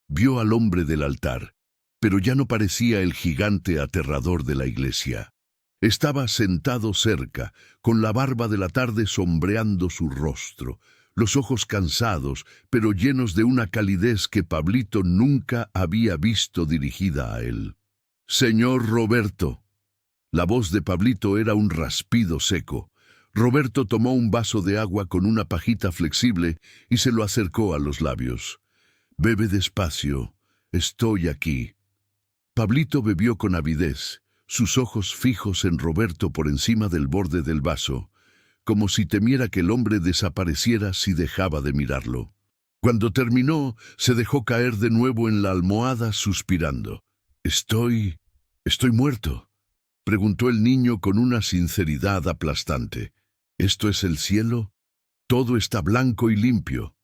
Vio al hombre del altar, pero ya no parecía el gigante aterrador de la iglesia. Estaba sentado cerca, con la barba de la tarde sombreando su rostro, los ojos cansados, pero llenos de una calidez que Pablito nunca había visto dirigida a él. «Señor Roberto». La voz de Pablito era un raspido seco. Roberto tomó un vaso de agua con una pajita flexible y se lo acercó a los labios. «Bebe despacio. Estoy aquí». Pablito bebió con avidez, sus ojos fijos en Roberto por encima del borde del vaso, como si temiera que el hombre desapareciera si dejaba de mirarlo. Cuando terminó, se dejó caer de nuevo en la almohada suspirando. «¿Estoy muerto?», preguntó el niño con una sinceridad aplastante. «¿Esto es el cielo? Todo está blanco y limpio».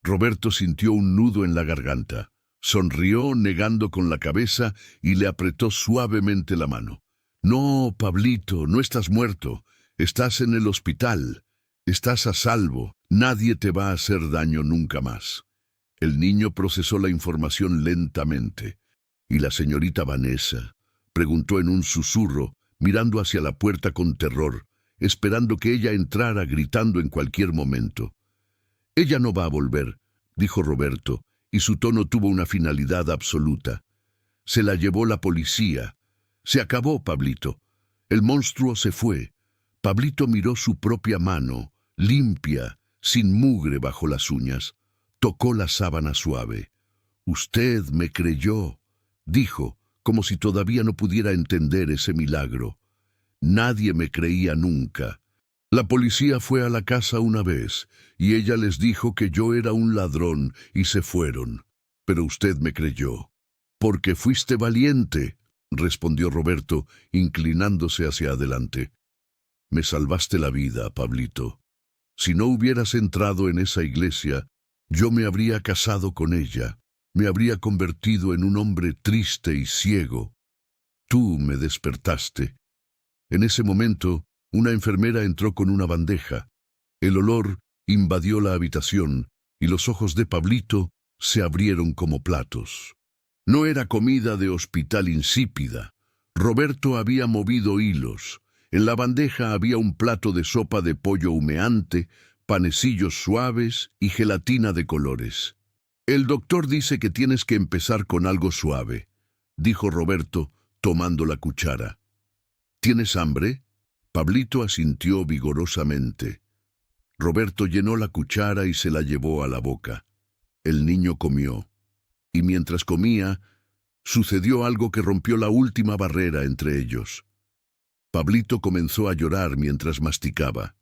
Roberto sintió un nudo en la garganta. Sonrió negando con la cabeza y le apretó suavemente la mano. «No, Pablito, no estás muerto. Estás en el hospital. Estás a salvo. Nadie te va a hacer daño nunca más». El niño procesó la información lentamente. «¿Y la señorita Vanessa?», preguntó en un susurro, mirando hacia la puerta con terror, esperando que ella entrara gritando en cualquier momento. «Ella no va a volver», dijo Roberto, y su tono tuvo una finalidad absoluta. «Se la llevó la policía. Se acabó, Pablito. El monstruo se fue». Pablito miró su propia mano, limpia, sin mugre bajo las uñas. Tocó la sábana suave. «Usted me creyó», dijo, como si todavía no pudiera entender ese milagro. «Nadie me creía nunca. La policía fue a la casa una vez, y ella les dijo que yo era un ladrón, y se fueron. Pero usted me creyó». «Porque fuiste valiente», respondió Roberto, inclinándose hacia adelante. «Me salvaste la vida, Pablito. Si no hubieras entrado en esa iglesia, yo me habría casado con ella. Me habría convertido en un hombre triste y ciego. Tú me despertaste». En ese momento, una enfermera entró con una bandeja. El olor invadió la habitación y los ojos de Pablito se abrieron como platos. No era comida de hospital insípida. Roberto había movido hilos. En la bandeja había un plato de sopa de pollo humeante, panecillos suaves y gelatina de colores. «El doctor dice que tienes que empezar con algo suave», dijo Roberto, tomando la cuchara. «¿Tienes hambre?» Pablito asintió vigorosamente. Roberto llenó la cuchara y se la llevó a la boca. El niño comió. Y mientras comía, sucedió algo que rompió la última barrera entre ellos. Pablito comenzó a llorar mientras masticaba.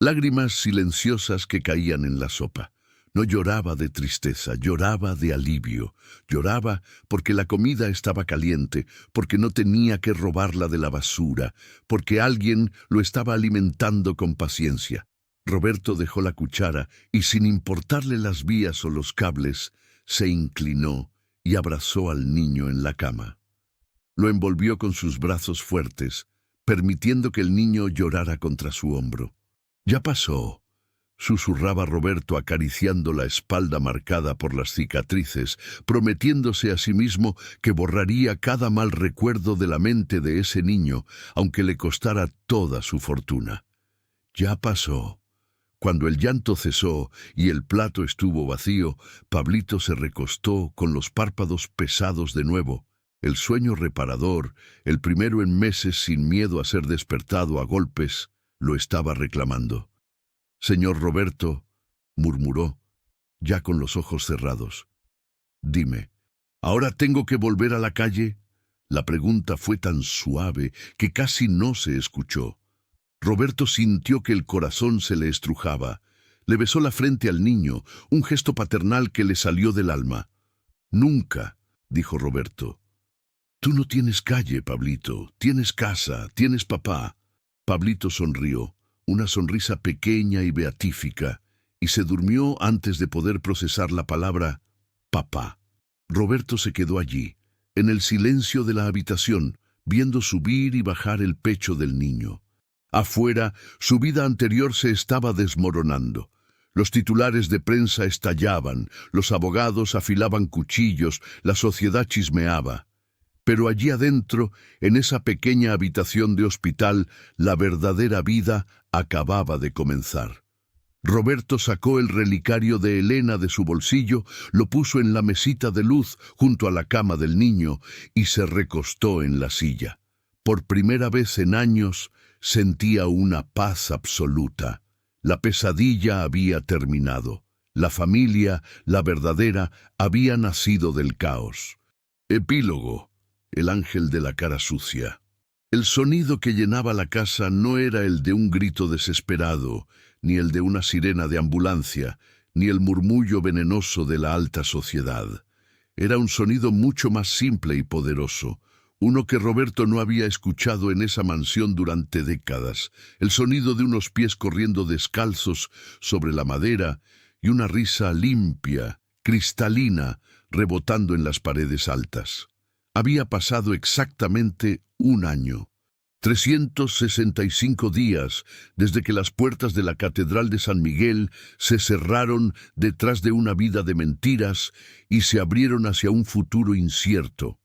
Lágrimas silenciosas que caían en la sopa. No lloraba de tristeza, lloraba de alivio. Lloraba porque la comida estaba caliente, porque no tenía que robarla de la basura, porque alguien lo estaba alimentando con paciencia. Roberto dejó la cuchara y, sin importarle las vías o los cables, se inclinó y abrazó al niño en la cama. Lo envolvió con sus brazos fuertes, permitiendo que el niño llorara contra su hombro. «Ya pasó», susurraba Roberto acariciando la espalda marcada por las cicatrices, prometiéndose a sí mismo que borraría cada mal recuerdo de la mente de ese niño, aunque le costara toda su fortuna. «Ya pasó». Cuando el llanto cesó y el plato estuvo vacío, Pablito se recostó con los párpados pesados de nuevo. El sueño reparador, el primero en meses sin miedo a ser despertado a golpes, lo estaba reclamando. «Señor Roberto», murmuró, ya con los ojos cerrados. «Dime, ¿ahora tengo que volver a la calle?» La pregunta fue tan suave que casi no se escuchó. Roberto sintió que el corazón se le estrujaba. Le besó la frente al niño, un gesto paternal que le salió del alma. «Nunca», dijo Roberto. «Tú no tienes calle, Pablito. Tienes casa, tienes papá». Pablito sonrió, una sonrisa pequeña y beatífica, y se durmió antes de poder procesar la palabra papá. Roberto se quedó allí, en el silencio de la habitación, viendo subir y bajar el pecho del niño. Afuera, su vida anterior se estaba desmoronando. Los titulares de prensa estallaban, los abogados afilaban cuchillos, la sociedad chismeaba. Pero allí adentro, en esa pequeña habitación de hospital, la verdadera vida acababa de comenzar. Roberto sacó el relicario de Elena de su bolsillo, lo puso en la mesita de luz junto a la cama del niño y se recostó en la silla. Por primera vez en años, sentía una paz absoluta. La pesadilla había terminado. La familia, la verdadera, había nacido del caos. Epílogo. El ángel de la cara sucia. El sonido que llenaba la casa no era el de un grito desesperado, ni el de una sirena de ambulancia, ni el murmullo venenoso de la alta sociedad. Era un sonido mucho más simple y poderoso, uno que Roberto no había escuchado en esa mansión durante décadas, el sonido de unos pies corriendo descalzos sobre la madera y una risa limpia, cristalina, rebotando en las paredes altas. Había pasado exactamente un año, 365 días, desde que las puertas de la Catedral de San Miguel se cerraron detrás de una vida de mentiras y se abrieron hacia un futuro incierto.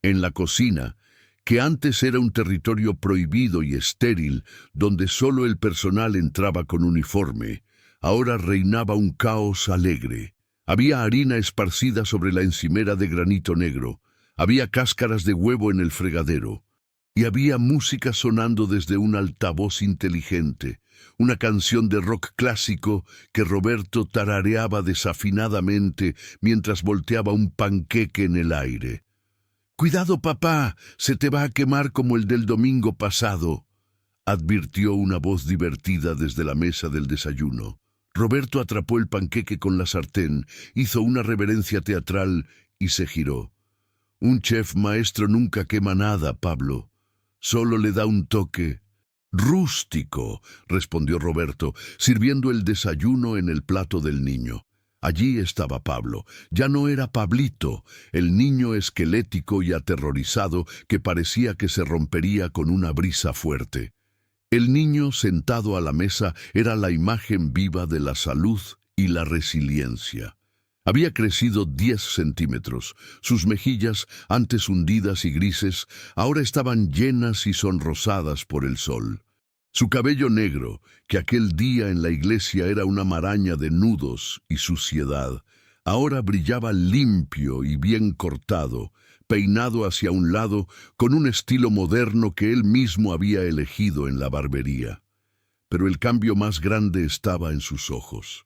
En la cocina, que antes era un territorio prohibido y estéril, donde solo el personal entraba con uniforme, ahora reinaba un caos alegre. Había harina esparcida sobre la encimera de granito negro, había cáscaras de huevo en el fregadero, y había música sonando desde un altavoz inteligente, una canción de rock clásico que Roberto tarareaba desafinadamente mientras volteaba un panqueque en el aire. «Cuidado, papá, se te va a quemar como el del domingo pasado», advirtió una voz divertida desde la mesa del desayuno. Roberto atrapó el panqueque con la sartén, hizo una reverencia teatral y se giró. «Un chef maestro nunca quema nada, Pablo. Solo le da un toque». «Rústico», respondió Roberto, sirviendo el desayuno en el plato del niño. Allí estaba Pablo. Ya no era Pablito, el niño esquelético y aterrorizado que parecía que se rompería con una brisa fuerte. El niño sentado a la mesa era la imagen viva de la salud y la resiliencia. Había crecido 10 centímetros. Sus mejillas, antes hundidas y grises, ahora estaban llenas y sonrosadas por el sol. Su cabello negro, que aquel día en la iglesia era una maraña de nudos y suciedad, ahora brillaba limpio y bien cortado, peinado hacia un lado con un estilo moderno que él mismo había elegido en la barbería. Pero el cambio más grande estaba en sus ojos.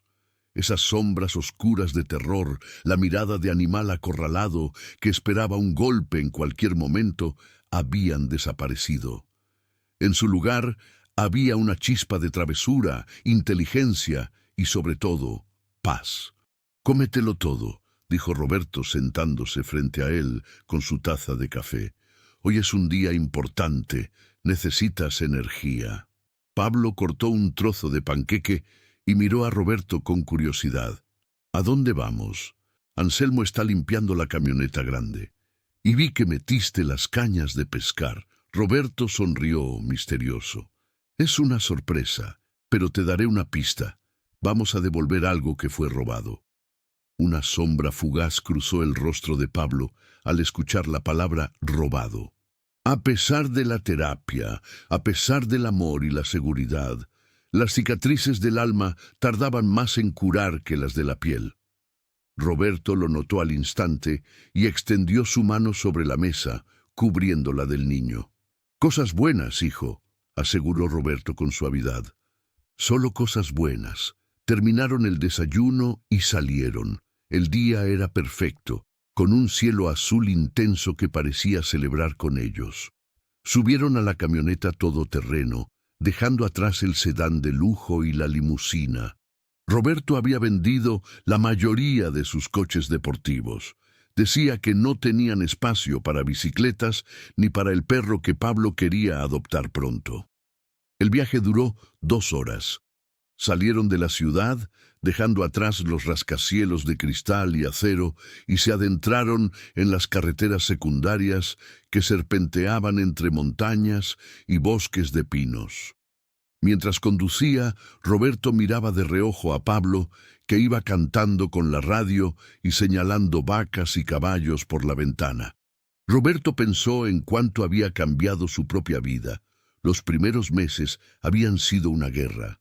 Esas sombras oscuras de terror, la mirada de animal acorralado que esperaba un golpe en cualquier momento, habían desaparecido. En su lugar había una chispa de travesura, inteligencia y, sobre todo, paz. «Cómetelo todo», dijo Roberto sentándose frente a él con su taza de café. «Hoy es un día importante, necesitas energía». Pablo cortó un trozo de panqueque y miró a Roberto con curiosidad. «¿A dónde vamos?» «Anselmo está limpiando la camioneta grande. Y vi que metiste las cañas de pescar». Roberto sonrió misterioso. «Es una sorpresa, pero te daré una pista. Vamos a devolver algo que fue robado». Una sombra fugaz cruzó el rostro de Pablo al escuchar la palabra robado. A pesar de la terapia, a pesar del amor y la seguridad, las cicatrices del alma tardaban más en curar que las de la piel. Roberto lo notó al instante y extendió su mano sobre la mesa, cubriéndola del niño. «Cosas buenas, hijo», aseguró Roberto con suavidad. «Solo cosas buenas». Terminaron el desayuno y salieron. El día era perfecto, con un cielo azul intenso que parecía celebrar con ellos. Subieron a la camioneta todoterreno, dejando atrás el sedán de lujo y la limusina. Roberto había vendido la mayoría de sus coches deportivos. Decía que no tenían espacio para bicicletas ni para el perro que Pablo quería adoptar pronto. El viaje duró 2 horas. Salieron de la ciudad, dejando atrás los rascacielos de cristal y acero, y se adentraron en las carreteras secundarias que serpenteaban entre montañas y bosques de pinos. Mientras conducía, Roberto miraba de reojo a Pablo, que iba cantando con la radio y señalando vacas y caballos por la ventana. Roberto pensó en cuánto había cambiado su propia vida. Los primeros meses habían sido una guerra.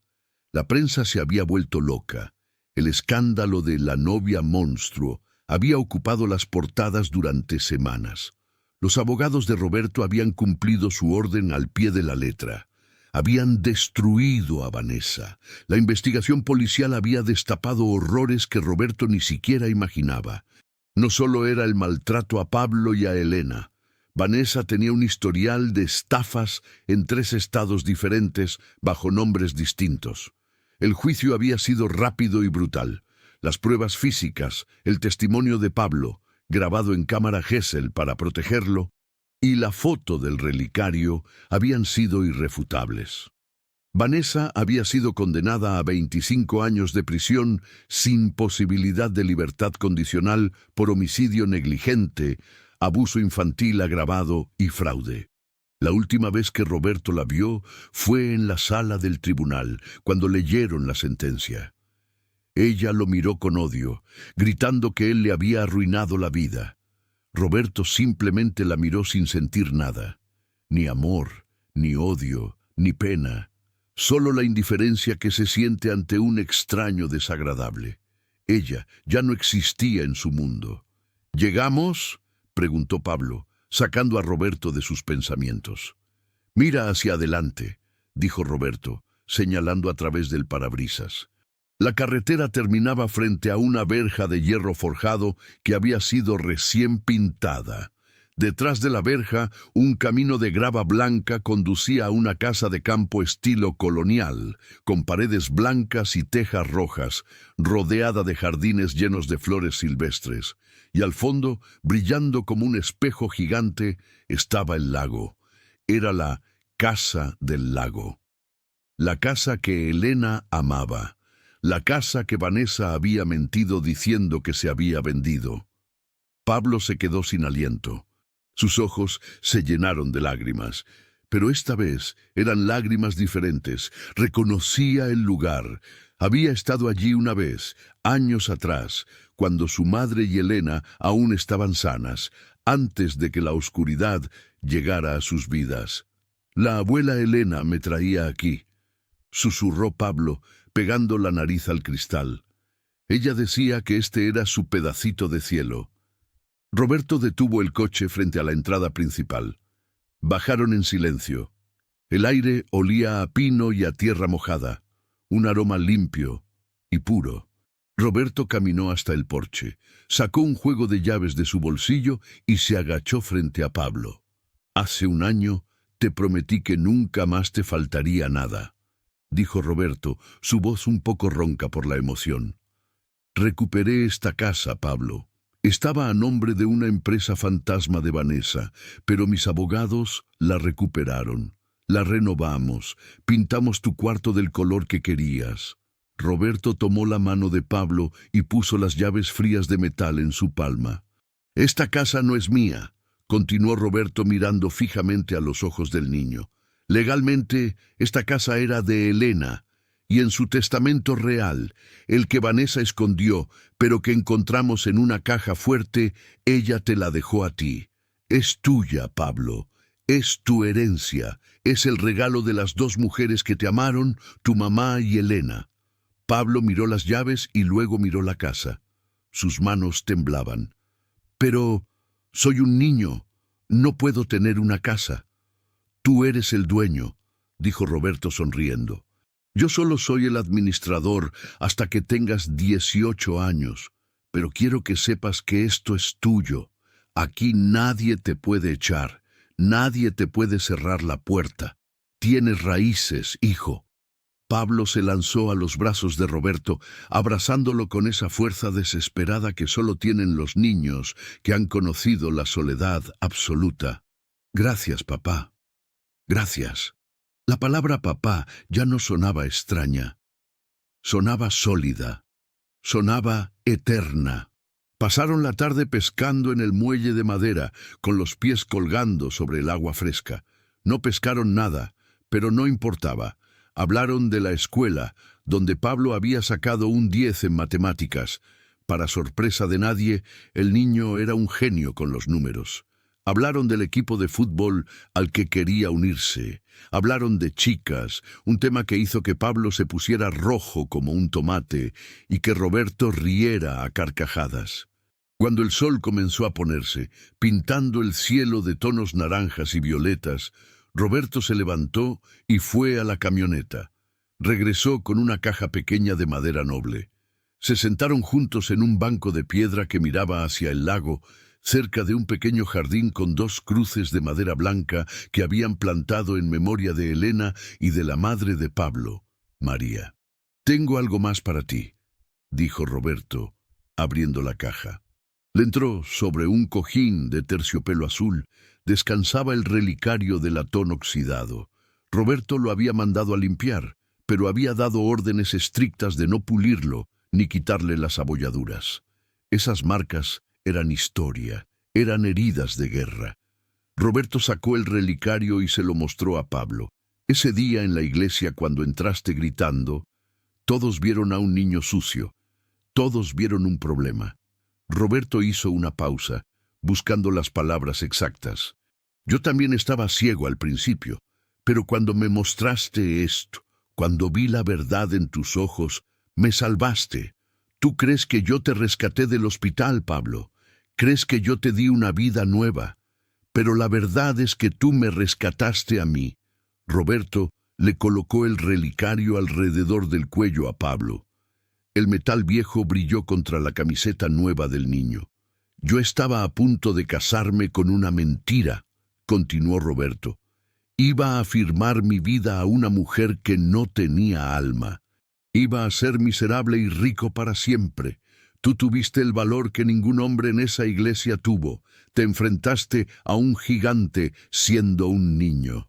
La prensa se había vuelto loca. El escándalo de la novia monstruo había ocupado las portadas durante semanas. Los abogados de Roberto habían cumplido su orden al pie de la letra. Habían destruido a Vanessa. La investigación policial había destapado horrores que Roberto ni siquiera imaginaba. No solo era el maltrato a Pablo y a Elena. Vanessa tenía un historial de estafas en 3 estados diferentes bajo nombres distintos. El juicio había sido rápido y brutal. Las pruebas físicas, el testimonio de Pablo, grabado en cámara Gesell para protegerlo, y la foto del relicario habían sido irrefutables. Vanessa había sido condenada a 25 años de prisión sin posibilidad de libertad condicional por homicidio negligente, abuso infantil agravado y fraude. La última vez que Roberto la vio fue en la sala del tribunal, cuando leyeron la sentencia. Ella lo miró con odio, gritando que él le había arruinado la vida. Roberto simplemente la miró sin sentir nada. Ni amor, ni odio, ni pena. Solo la indiferencia que se siente ante un extraño desagradable. Ella ya no existía en su mundo. «¿Llegamos?», preguntó Pablo, sacando a Roberto de sus pensamientos. «Mira hacia adelante», dijo Roberto, señalando a través del parabrisas. La carretera terminaba frente a una verja de hierro forjado que había sido recién pintada. Detrás de la verja, un camino de grava blanca conducía a una casa de campo estilo colonial, con paredes blancas y tejas rojas, rodeada de jardines llenos de flores silvestres. Y al fondo, brillando como un espejo gigante, estaba el lago. Era la casa del lago. La casa que Elena amaba. La casa que Vanessa había mentido diciendo que se había vendido. Pablo se quedó sin aliento. Sus ojos se llenaron de lágrimas. Pero esta vez eran lágrimas diferentes. Reconocía el lugar. Había estado allí una vez, años atrás, cuando su madre y Elena aún estaban sanas, antes de que la oscuridad llegara a sus vidas. La abuela Elena me traía aquí, susurró Pablo, pegando la nariz al cristal. Ella decía que este era su pedacito de cielo. Roberto detuvo el coche frente a la entrada principal. Bajaron en silencio. El aire olía a pino y a tierra mojada, un aroma limpio y puro. Roberto caminó hasta el porche, sacó un juego de llaves de su bolsillo y se agachó frente a Pablo. «Hace un año te prometí que nunca más te faltaría nada», dijo Roberto, su voz un poco ronca por la emoción. «Recuperé esta casa, Pablo. Estaba a nombre de una empresa fantasma de Vanessa, pero mis abogados la recuperaron. La renovamos, pintamos tu cuarto del color que querías». Roberto tomó la mano de Pablo y puso las llaves frías de metal en su palma. «Esta casa no es mía», continuó Roberto mirando fijamente a los ojos del niño. «Legalmente, esta casa era de Elena, y en su testamento real, el que Vanessa escondió, pero que encontramos en una caja fuerte, ella te la dejó a ti. Es tuya, Pablo. Es tu herencia. Es el regalo de las dos mujeres que te amaron, tu mamá y Elena». Pablo miró las llaves y luego miró la casa. Sus manos temblaban. «Pero soy un niño. No puedo tener una casa». «Tú eres el dueño», dijo Roberto sonriendo. «Yo solo soy el administrador hasta que tengas 18 años. Pero quiero que sepas que esto es tuyo. Aquí nadie te puede echar. Nadie te puede cerrar la puerta. Tienes raíces, hijo». Pablo se lanzó a los brazos de Roberto, abrazándolo con esa fuerza desesperada que solo tienen los niños que han conocido la soledad absoluta. «Gracias, papá. Gracias». La palabra papá ya no sonaba extraña. Sonaba sólida. Sonaba eterna. Pasaron la tarde pescando en el muelle de madera, con los pies colgando sobre el agua fresca. No pescaron nada, pero no importaba. Hablaron de la escuela, donde Pablo había sacado un 10 en matemáticas. Para sorpresa de nadie, el niño era un genio con los números. Hablaron del equipo de fútbol al que quería unirse. Hablaron de chicas, un tema que hizo que Pablo se pusiera rojo como un tomate y que Roberto riera a carcajadas. Cuando el sol comenzó a ponerse, pintando el cielo de tonos naranjas y violetas, Roberto se levantó y fue a la camioneta. Regresó con una caja pequeña de madera noble. Se sentaron juntos en un banco de piedra que miraba hacia el lago, cerca de un pequeño jardín con 2 cruces de madera blanca que habían plantado en memoria de Elena y de la madre de Pablo, María. «Tengo algo más para ti», dijo Roberto, abriendo la caja. Dentro, sobre un cojín de terciopelo azul, descansaba el relicario del latón oxidado. Roberto lo había mandado a limpiar, pero había dado órdenes estrictas de no pulirlo ni quitarle las abolladuras. Esas marcas eran historia, eran heridas de guerra. Roberto sacó el relicario y se lo mostró a Pablo. Ese día en la iglesia, cuando entraste gritando, todos vieron a un niño sucio, todos vieron un problema. Roberto hizo una pausa, buscando las palabras exactas. «Yo también estaba ciego al principio, pero cuando me mostraste esto, cuando vi la verdad en tus ojos, me salvaste. Tú crees que yo te rescaté del hospital, Pablo. Crees que yo te di una vida nueva. Pero la verdad es que tú me rescataste a mí». Roberto le colocó el relicario alrededor del cuello a Pablo. El metal viejo brilló contra la camiseta nueva del niño. «Yo estaba a punto de casarme con una mentira», continuó Roberto. «Iba a firmar mi vida a una mujer que no tenía alma. Iba a ser miserable y rico para siempre. Tú tuviste el valor que ningún hombre en esa iglesia tuvo. Te enfrentaste a un gigante siendo un niño».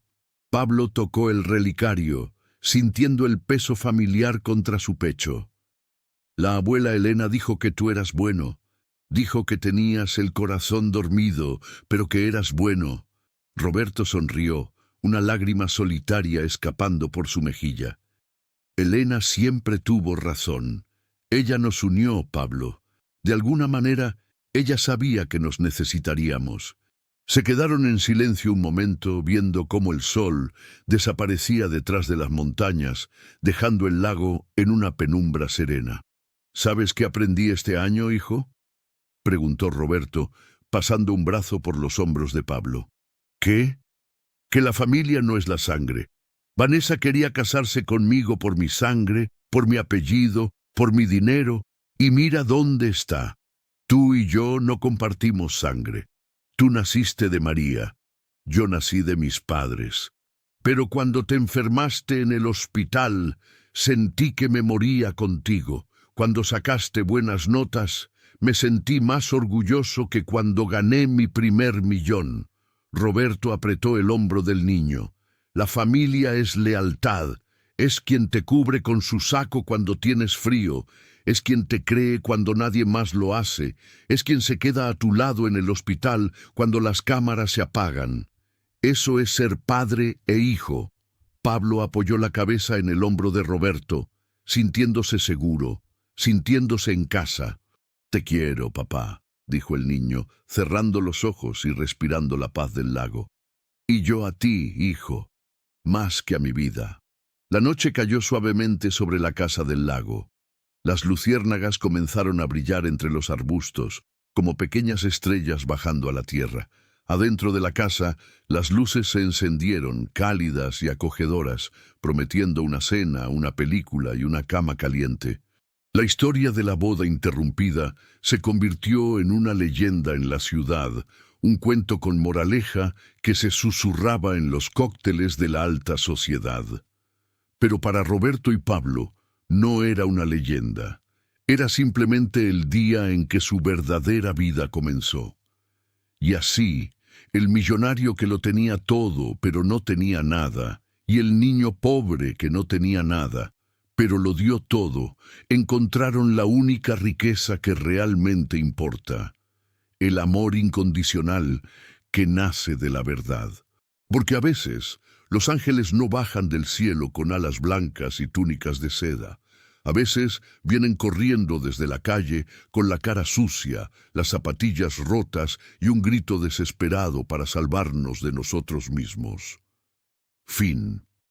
Pablo tocó el relicario, sintiendo el peso familiar contra su pecho. «La abuela Elena dijo que tú eras bueno. Dijo que tenías el corazón dormido, pero que eras bueno». Roberto sonrió, una lágrima solitaria escapando por su mejilla. Elena siempre tuvo razón. Ella nos unió, Pablo. De alguna manera, ella sabía que nos necesitaríamos. Se quedaron en silencio un momento, viendo cómo el sol desaparecía detrás de las montañas, dejando el lago en una penumbra serena. ¿Sabes qué aprendí este año, hijo?, preguntó Roberto, pasando un brazo por los hombros de Pablo. ¿Qué? Que la familia no es la sangre. Vanessa quería casarse conmigo por mi sangre, por mi apellido, por mi dinero, y mira dónde está. Tú y yo no compartimos sangre. Tú naciste de María, yo nací de mis padres. Pero cuando te enfermaste en el hospital, sentí que me moría contigo. Cuando sacaste buenas notas, me sentí más orgulloso que cuando gané mi primer millón. Roberto apretó el hombro del niño. La familia es lealtad. Es quien te cubre con su saco cuando tienes frío. Es quien te cree cuando nadie más lo hace. Es quien se queda a tu lado en el hospital cuando las cámaras se apagan. Eso es ser padre e hijo. Pablo apoyó la cabeza en el hombro de Roberto, sintiéndose seguro, sintiéndose en casa. Te quiero, papá, dijo el niño, cerrando los ojos y respirando la paz del lago. Y yo a ti, hijo, más que a mi vida. La noche cayó suavemente sobre la casa del lago. Las luciérnagas comenzaron a brillar entre los arbustos, como pequeñas estrellas bajando a la tierra. Adentro de la casa, las luces se encendieron, cálidas y acogedoras, prometiendo una cena, una película y una cama caliente. La historia de la boda interrumpida se convirtió en una leyenda en la ciudad, un cuento con moraleja que se susurraba en los cócteles de la alta sociedad. Pero para Roberto y Pablo no era una leyenda, era simplemente el día en que su verdadera vida comenzó. Y así, el millonario que lo tenía todo pero no tenía nada, y el niño pobre que no tenía nada, pero lo dio todo, encontraron la única riqueza que realmente importa, el amor incondicional que nace de la verdad. Porque a veces los ángeles no bajan del cielo con alas blancas y túnicas de seda. A veces vienen corriendo desde la calle con la cara sucia, las zapatillas rotas y un grito desesperado para salvarnos de nosotros mismos. Fin.